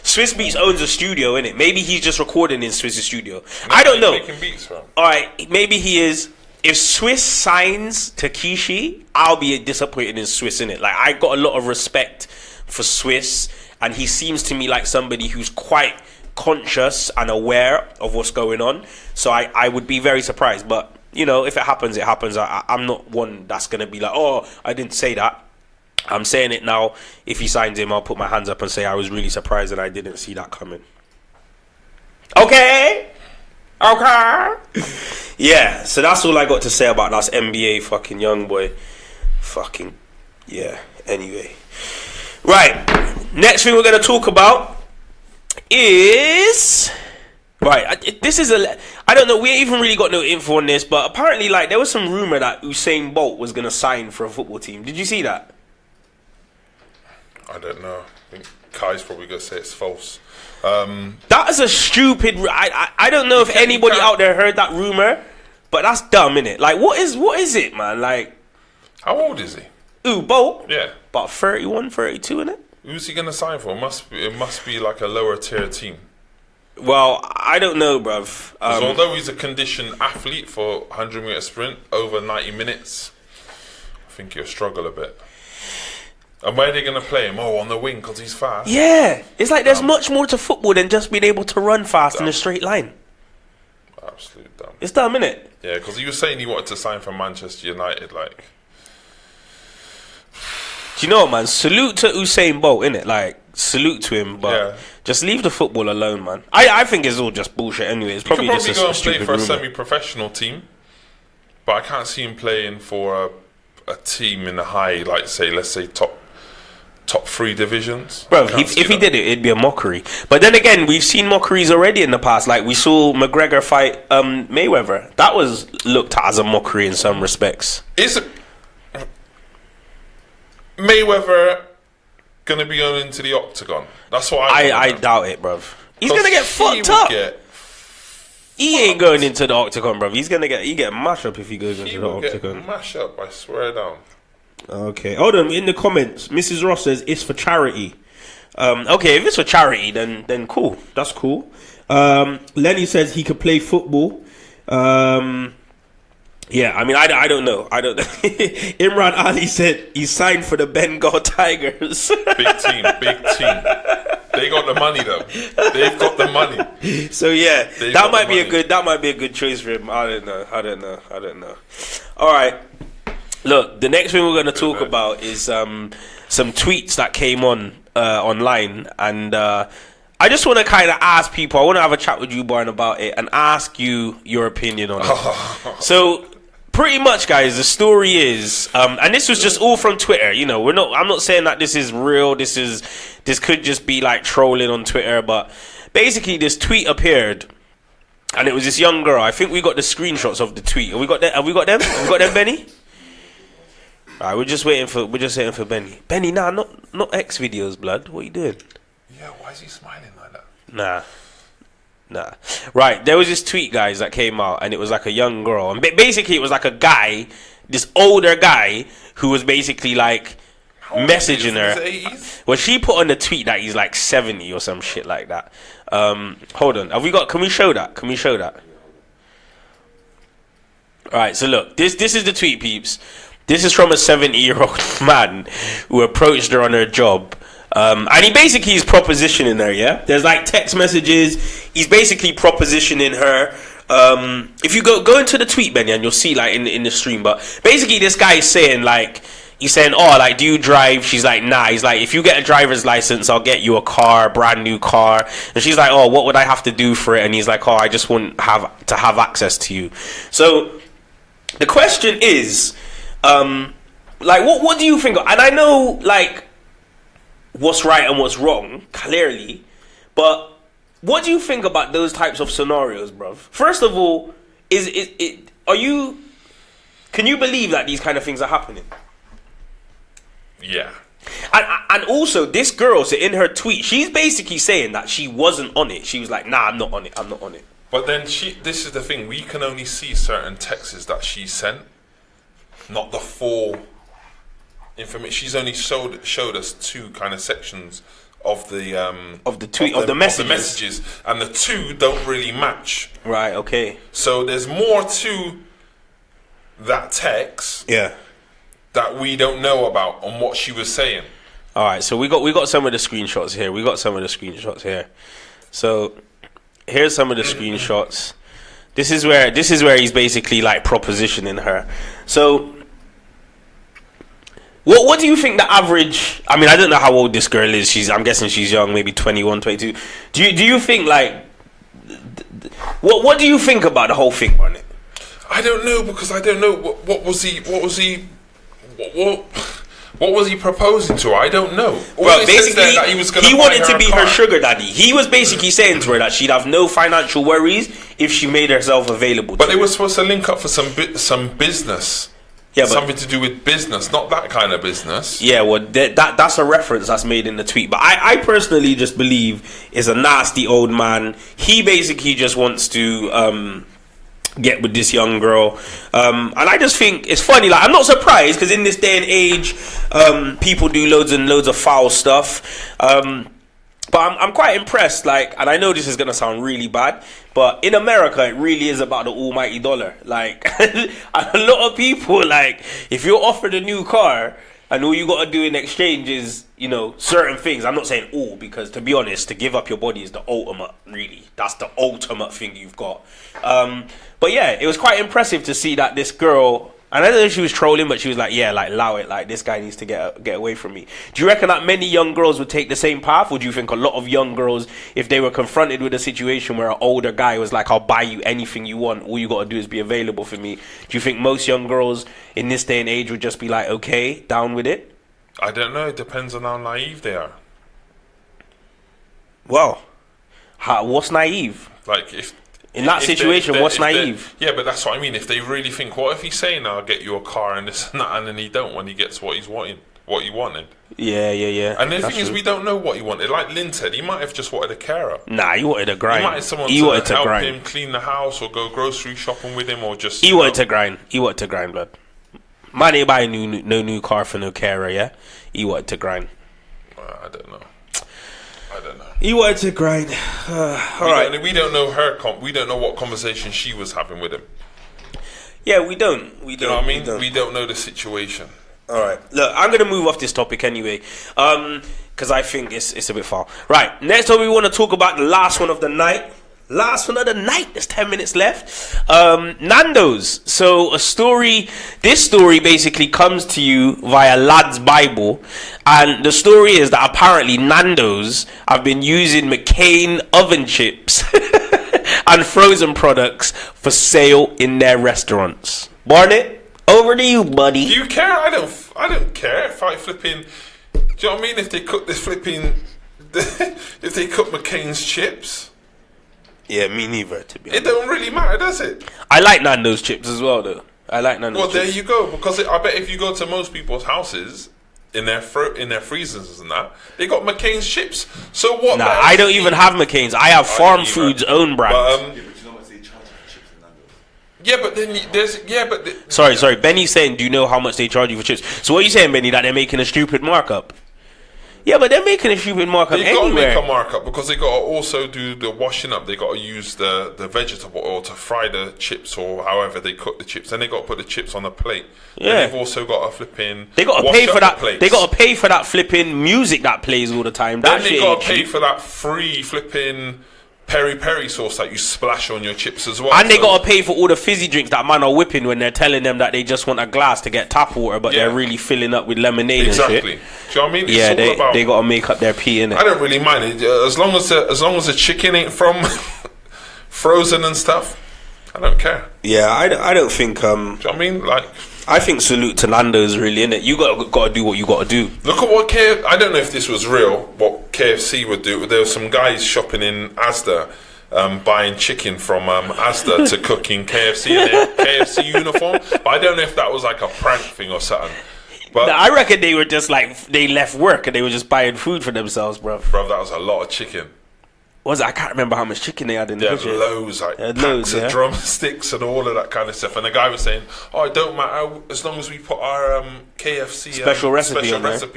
Swiss Beats owns a studio, innit? Maybe he's just recording in Swiss's studio. I don't know. Making beats, bro. Alright, maybe he is. If Swiss signs Takeshi, I'll be disappointed in Swiss, innit? Like, I got a lot of respect for Swiss, and he seems to me like somebody who's quite conscious and aware of what's going on. So I would be very surprised, but if it happens, it happens. I'm not one that's going to be like, oh, I didn't say that. I'm saying it now. If he signs him, I'll put my hands up and say I was really surprised and I didn't see that coming. Okay. Yeah, so that's all I got to say about that NBA fucking Youngboy. Fucking, yeah, anyway. Right, next thing we're going to talk about is... Right, this is I don't know, we ain't even really got no info on this, but apparently, like, there was some rumor that Usain Bolt was going to sign for a football team. Did you see that? I don't know. think Kai's probably gonna say it's false. That is a stupid. I don't know if anybody out there heard that rumor, but that's dumb, innit? Like, what is it, man? Like, how old is he? Ooh, Bolt? Yeah, about 31, 32, innit? Who's he gonna sign for? It must be like a lower tier team. Well, I don't know, bruv. Although he's a conditioned athlete for 100-meter sprint over 90 minutes, I think he'll struggle a bit. And where are they going to play him? Oh, on the wing because he's fast. Yeah, it's like there's much more to football than just being able to run fast in a straight line. Absolute dumb. It's dumb, innit? Yeah, because he was saying he wanted to sign for Manchester United, like. Do you know what, man? Salute to Usain Bolt, innit? Like, salute to him, but just leave the football alone, man. I think it's all just bullshit anyway. It's probably just go a and play stupid for a rumor. semi-professional team, but I can't see him playing for a team in the high, like let's say top 3 divisions. Bro, if he did it, it'd be a mockery. But then again, we've seen mockeries already in the past. Like, we saw McGregor fight Mayweather. That was looked at as a mockery in some respects. Is Mayweather gonna be going into the octagon? That's what I doubt it, bruv. He's gonna get fucked up. He ain't going into the octagon, bruv. He get mashed up if he goes into the octagon. Get mash up, I swear down. Okay, hold on. In the comments, Mrs. Ross says it's for charity. Okay, if it's for charity, then cool. That's cool. Lenny says he could play football. Yeah, I mean, I don't know. Imran Ali said he signed for the Bengal Tigers. Big team. They got the money though. They've got the money. So yeah, that might be a good choice for him. I don't know. All right. Look, the next thing we're going to talk about is some tweets that came online, and I just want to kind of ask people. I want to have a chat with you, Barn, about it, and ask you your opinion on it. So, pretty much, guys, the story is, and this was just all from Twitter. You know, I'm not saying that this is real. This could just be like trolling on Twitter, but basically, this tweet appeared, and it was this young girl. I think we got the screenshots of the tweet. Have we got them? Have we got them, Benny? Alright, we're just waiting for Benny. Benny, nah, not X videos, blood. What are you doing? Yeah, why is he smiling like that? Nah. Right, there was this tweet, guys, that came out, and it was like a young girl, and basically it was like a guy, this older guy, who was basically like messaging her. Well, she put on the tweet that he's like 70 or some shit like that. Hold on, can we show that? Alright, so look, this is the tweet, peeps. This is from a 70-year-old man who approached her on her job. And he basically is propositioning her, yeah? There's like text messages. He's basically propositioning her. If you go into the tweet, Benny, and you'll see like in the stream. But basically this guy is saying oh, like, do you drive? She's like, nah. He's like, if you get a driver's license, I'll get you a car, brand new car. And she's like, oh, what would I have to do for it? And he's like, oh, I just want to have access to you. So the question is, like, what do you think? And I know, like, what's right and what's wrong, clearly, but what do you think about those types of scenarios, bruv? First of all, can you believe that these kind of things are happening? Yeah. And also, this girl, so in her tweet, she's basically saying that she wasn't on it. She was like, nah, I'm not on it. But then this is the thing, we can only see certain texts that she sent, not the full information. She's only showed us 2 kind of sections of the tweet, of the messages, and the 2 don't really match. Right. Okay. So there's more to that text, that we don't know about on what she was saying. All right. So we got some of the screenshots here. So here's some of the screenshots. This is where he's basically like propositioning her. So what do you think the average, I mean, I don't know how old this girl is. I'm guessing she's young, maybe 21, 22. Do you think like what do you think about the whole thing, Barnett? I don't know, because I don't know what was he proposing to her? I don't know. Well, basically, he wanted to be her sugar daddy. He was basically saying to her that she'd have no financial worries if she made herself available. But they were supposed to link up for some business. Yeah, but something to do with business, not that kind of business. Yeah, well, that's a reference that's made in the tweet. But I personally just believe is a nasty old man. He basically just wants to get with this young girl, and I just think it's funny. Like, I'm not surprised because in this day and age, people do loads and loads of foul stuff. But I'm quite impressed. Like, and I know this is gonna sound really bad, but in America, it really is about the almighty dollar. Like, a lot of people, like, if you're offered a new car and all you gotta do in exchange is, you know, certain things. I'm not saying all, because to be honest, to give up your body is the ultimate. Really, that's the ultimate thing you've got. But yeah, it was quite impressive to see that this girl. And I don't know if she was trolling, but she was like, yeah, like, allow it. Like, this guy needs to get away from me. Do you reckon that many young girls would take the same path? Or do you think a lot of young girls, if they were confronted with a situation where an older guy was like, I'll buy you anything you want, all you got to do is be available for me. Do you think most young girls in this day and age would just be like, okay, down with it? I don't know. It depends on how naive they are. Well, what's naive? Like, if... In that situation, what's naive? Yeah, but that's what I mean. If they really think, what if he's saying, I'll get you a car and this and that, and then he don't when he gets what he wanted. Yeah. And the thing is, we don't know what he wanted. Like Lynn said, he might have just wanted a carer. Nah, he wanted a grind. He might have someone to help him clean the house or go grocery shopping with him or just... He wanted to grind. He wanted to grind, blood. Man ain't buying no new car for no carer, yeah? He wanted to grind. I don't know. He wanted to grind. We don't know her. We don't know what conversation she was having with him. Yeah, we don't. You know what I mean? We don't know the situation. All right. Look, I'm going to move off this topic anyway, because I think it's a bit far. Right. Next time we want to talk about the last one of the night. There's 10 minutes left. Nando's. So this story basically comes to you via Lad's Bible, and the story is that apparently Nando's have been using McCain oven chips and frozen products for sale in their restaurants. Barnett, over to you, buddy. Do you care? I don't care if I flipping. Do you know what I mean? If they cook this flipping, if they cook McCain's chips. Yeah, me neither, to be honest. It don't really matter, does it? I like Nando's chips as well, though. Well, there you go. Because I bet if you go to most people's houses, in their freezers and that, they got McCain's chips. So what? Nah, I don't even have McCain's. I have Farm Foods' own brand. But, you know what they charge for chips in Nando's? Yeah, but then Sorry. Benny's saying, do you know how much they charge you for chips? So what are you saying, Benny? That they're making a stupid markup? Yeah, but they're making a stupid markup anywhere. They've got to make a markup because they got to also do the washing up. They got to use the vegetable oil to fry the chips or however they cook the chips. Then they got to put the chips on a plate. Yeah. Then they've also got to flipping. They got to pay for that. They got to pay for that flipping music that plays all the time. Then they got to pay for that free flipping peri sauce that you splash on your chips as well. And they got to pay for all the fizzy drinks that man are whipping when they're telling them that they just want a glass to get tap water, but they're really filling up with lemonade and shit. Do you know what I mean? Yeah, they got to make up their pee, innit? I don't really mind it as long as the chicken ain't from frozen and stuff. I don't care. Yeah, I don't think. Do you know what I mean? Like, I think salute to Nando's, really, innit? You got to do what you got to do. Look at what I don't know if this was real, what KFC would do. There were some guys shopping in Asda, buying chicken from Asda to cook in KFC in their KFC uniform. But I don't know if that was like a prank thing or something. But I reckon they were just like, they left work and they were just buying food for themselves, bro. Bro, that was a lot of chicken. I can't remember how much chicken they had in the kitchen. They had loads, packs of drumsticks and all of that kind of stuff. And the guy was saying, "Oh, it don't matter as long as we put our KFC special recipe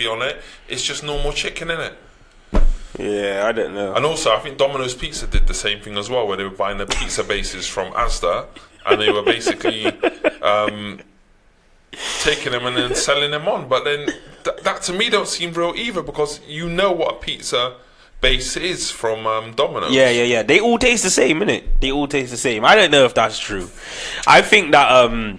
on it. It's just normal chicken in it." Yeah, I don't know. And also, I think Domino's Pizza did the same thing as well, where they were buying the pizza bases from Asda, and they were basically taking them and then selling them on. But then that to me don't seem real either, because you know what a pizza base is from Domino's. Yeah. They all taste the same, innit? They all taste the same. I don't know if that's true. I think that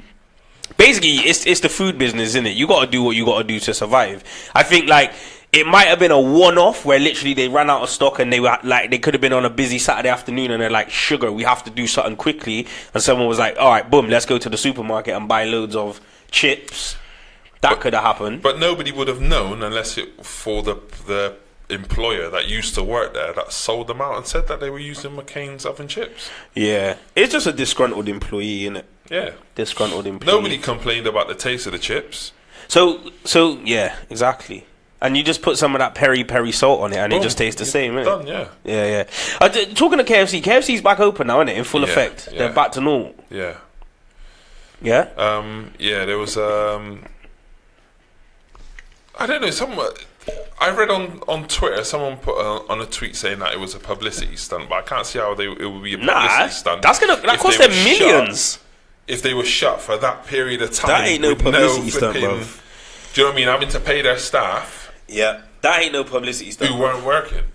basically it's the food business, innit? You got to do what you got to do to survive. I think like it might have been a one-off where literally they ran out of stock and they were like, they could have been on a busy Saturday afternoon and they're like, sugar, we have to do something quickly. And someone was like, all right, boom, let's go to the supermarket and buy loads of chips. That could have happened. But nobody would have known unless it for the employer that used to work there that sold them out and said that they were using McCain's oven chips. Yeah, it's just a disgruntled employee, innit? Yeah. Disgruntled employee. Nobody complained about the taste of the chips. So yeah, exactly. And you just put some of that peri salt on it, and it just tastes the same, innit? Done, yeah. Yeah. Talking to KFC, KFC's back open now, innit? In full effect. Yeah. They're back to normal. Yeah. Yeah? There was I don't know, I read on Twitter, someone put on a tweet saying that it was a publicity stunt, but I can't see how it would be a publicity stunt. That cost them millions. If they were shut for that period of time. That ain't no publicity stunt, bro. Do you know what I mean? Having to pay their staff. Yeah. That ain't no publicity stunt. Who weren't working.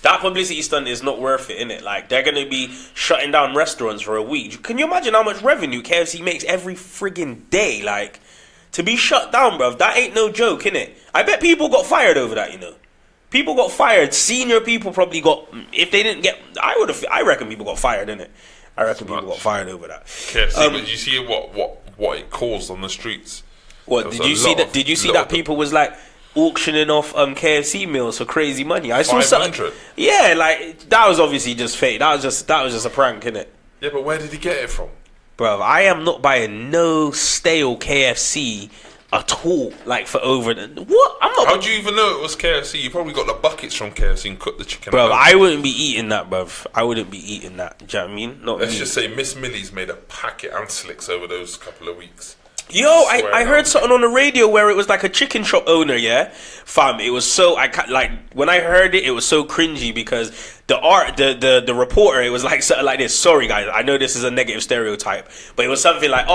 That publicity stunt is not worth it, innit? Like, they're going to be shutting down restaurants for a week. Can you imagine how much revenue KFC makes every friggin' day? Like, to be shut down, bruv, that ain't no joke, innit? I bet people got fired over that, you know? People got fired. Senior people probably got... If they didn't get... I reckon people got fired, innit? I reckon people got fired over that. KFC, but you see what it caused on the streets? What, did you see that? Did you see that people was like... auctioning off KFC meals for crazy money? I saw 500. Yeah, like that was obviously just fake. That was just a prank, innit? Yeah, but where did he get it from? Bruv, I am not buying no stale KFC at all. Like for over what? I'm not. How do you even know it was KFC? You probably got the buckets from KFC and cooked the chicken. Bruv, I wouldn't be eating that, bruv. I wouldn't be eating that. Do you know what I mean? Let's just say Miss Millie's made a packet and slicks over those couple of weeks. Yo, I heard something on the radio where it was like a chicken shop owner, yeah? Fam, it was so, when I heard it, it was so cringy because the reporter, it was like something like this. Sorry, guys, I know this is a negative stereotype, but it was something like,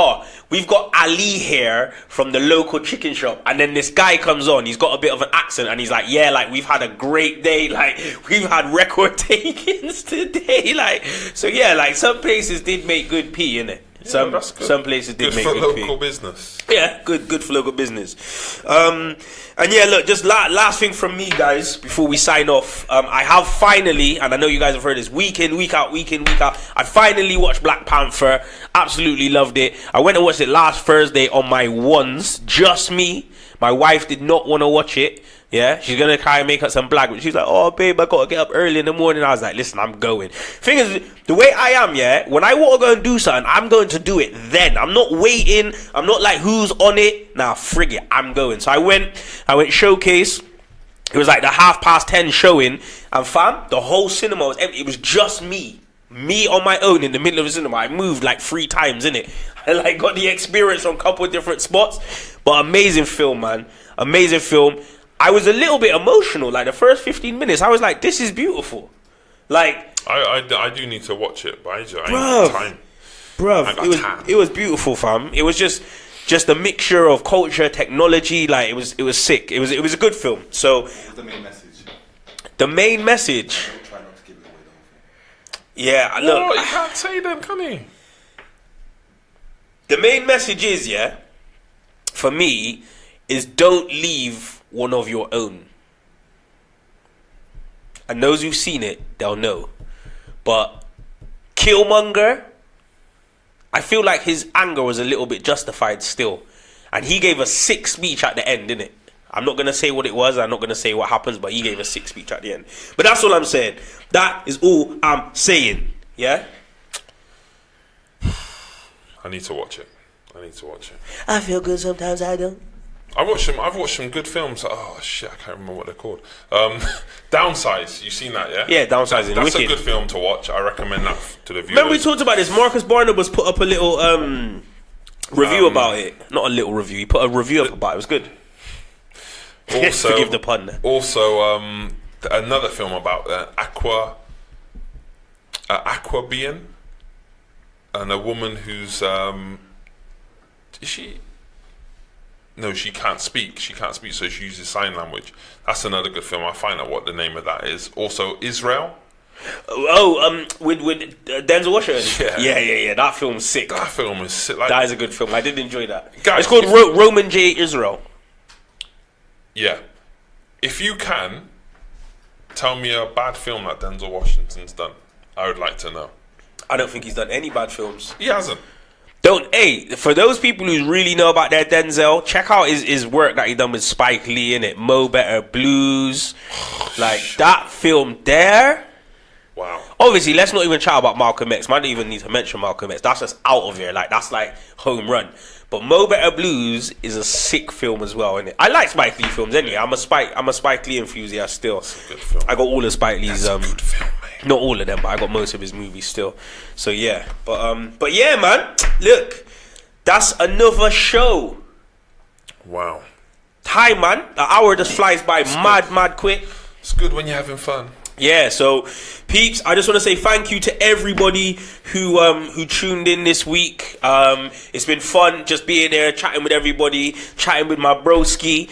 we've got Ali here from the local chicken shop, and then this guy comes on, he's got a bit of an accent, and he's like, yeah, like, we've had a great day, like, we've had record takings today, like, so yeah, like, some places did make good pee, innit? Some places did make good for local business. Yeah, good for local business. And yeah, look, just last thing from me, guys, before we sign off. I have finally, and I know you guys have heard this week in, week out. I finally watched Black Panther. Absolutely loved it. I went and watched it last Thursday on my ones, just me. My wife did not want to watch it. Yeah, she's gonna try and make up some black, but she's like, "Oh, babe, I gotta get up early in the morning." I was like, "Listen, I'm going." Thing is, the way I am, yeah, when I want to go and do something, I'm going to do it then. I'm not waiting. I'm not like who's on it. Nah, frig it, I'm going. So I went showcase. It was like the 10:30 showing, and fam, the whole cinema was empty. It was just me on my own in the middle of the cinema. I moved like 3 times in it. I like got the experience on a couple of different spots, but amazing film, man. Amazing film. I was a little bit emotional. Like the first 15 minutes, I was like, "This is beautiful." Like I do need to watch it, but I ain't got time. Bruv, it was beautiful, fam. It was just a mixture of culture, technology. Like it was sick. It was a good film. So the main message. The main message. Try not to give it away, though. Yeah, look. You can't say them, can you? The main message is, yeah, for me, is don't leave one of your own. And those who've seen it, they'll know. But Killmonger, I feel like his anger was a little bit justified still. And he gave a sick speech at the end, didn't it? I'm not going to say what it was. I'm not going to say what happens, but he gave a sick speech at the end. But that's all I'm saying. That is all I'm saying. Yeah? I need to watch it. I feel good sometimes, I don't. I've watched some good films. Oh shit, I can't remember what they're called. Downsize. You've seen that, yeah? Yeah, Downsizing. That's wicked. a good film to watch. I recommend that to the viewers. Remember we talked about this. Marcus Barnabas put up a little review about it. Not a little review. He put a review up about it. It was good. Also, forgive the pun. Also, another film about aqua being, and a woman who's is she? No, she can't speak. So she uses sign language. That's another good film. I'll find out what the name of that is. Also, Israel. With Denzel Washington. Yeah. That film's sick. That film is sick. That is a good film. I did enjoy that. Guys, it's called Roman J. Israel. Yeah. If you can, tell me a bad film that Denzel Washington's done. I would like to know. I don't think he's done any bad films. He hasn't. For those people who really know about their Denzel, check out his work that he done with Spike Lee in it. Mo Better Blues. Like that film there. Wow. Obviously, let's not even chat about Malcolm X. Man, don't even need to mention Malcolm X. That's just out of here. Like, that's like home run. But Mo Better Blues is a sick film as well, innit? I like Spike Lee films anyway. I'm a Spike Lee enthusiast still. It's a good film. I got all of Spike Lee's That's a good film, mate. not all of them, but I got most of his movies still. So yeah. But yeah, man. Look, that's another show. Wow. Time, man. An hour just flies by mad quick. It's good when you're having fun. Yeah, so peeps, I just want to say thank you to everybody who tuned in this week. It's been fun just being there, chatting with everybody, chatting with my broski.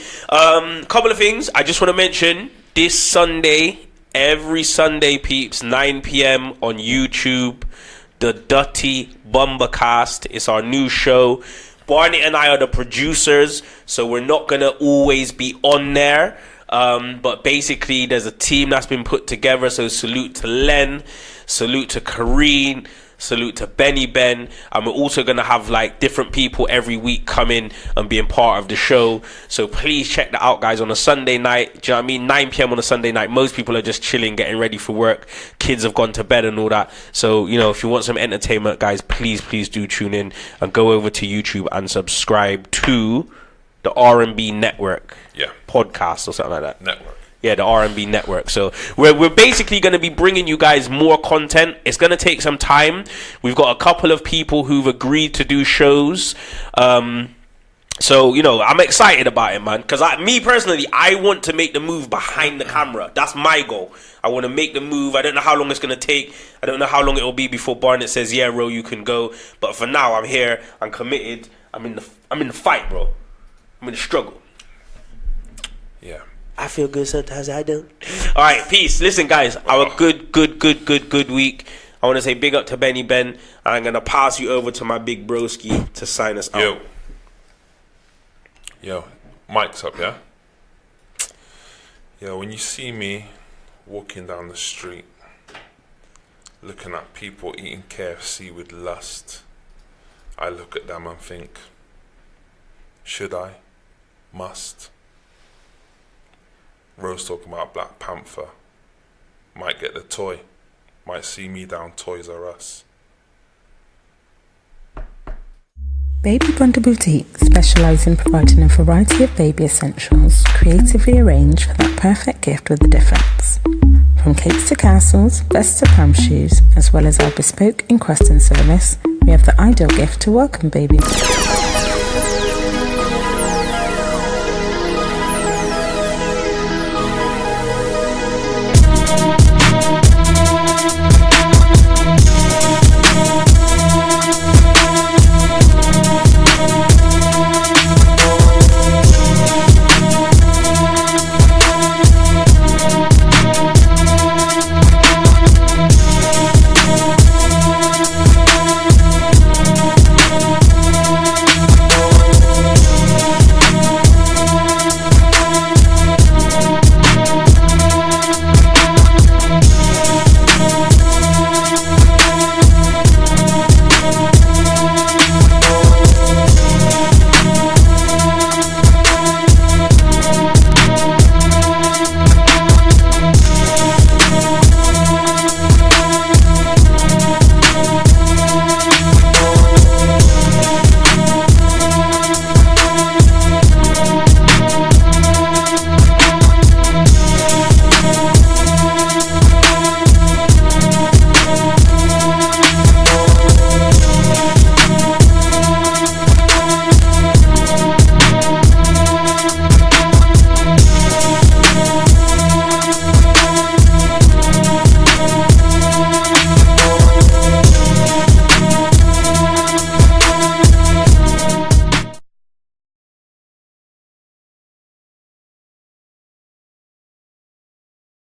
Couple of things I just want to mention. This Sunday, every Sunday, peeps, 9 p.m. on YouTube, the Dutty Bumbercast. It's our new show. Barnett and I are the producers, so we're not going to always be on there. But basically there's a team that's been put together, so salute to Len, salute to Kareen, salute to Benny Ben, and we're also going to have like different people every week come in and being part of the show. So please check that out, guys, on a Sunday night. Do you know what I mean? 9 p.m. on a Sunday night. Most people are just chilling, getting ready for work. Kids have gone to bed and all that. So, you know, if you want some entertainment, guys, please do tune in and go over to YouTube and subscribe to the R&B Network podcast or something like that. Network. Yeah, the R&B Network. So we're basically going to be bringing you guys more content. It's going to take some time. We've got a couple of people who've agreed to do shows. So, you know, I'm excited about it, man. Because me personally, I want to make the move behind the camera. That's my goal. I want to make the move. I don't know how long it's going to take. I don't know how long it will be before Barnett says, yeah, Ro, you can go. But for now, I'm here. I'm committed. I'm in the fight, bro. I'm in the struggle. Yeah. I feel good sometimes I don't. All right, peace. Listen, guys, our good week. I want to say big up to Benny Ben. And I'm going to pass you over to my big broski to sign us out. Yo, mic's up, yeah? Yo, when you see me walking down the street, looking at people eating KFC with lust, I look at them and think, should I? Must? Rose talking about Black Panther. Might get the toy. Might see me down Toys R Us. Baby Bundle Boutique specialise in providing a variety of baby essentials, creatively arranged for that perfect gift with a difference. From cakes to castles, vests to pram shoes, as well as our bespoke encrusting service, we have the ideal gift to welcome baby.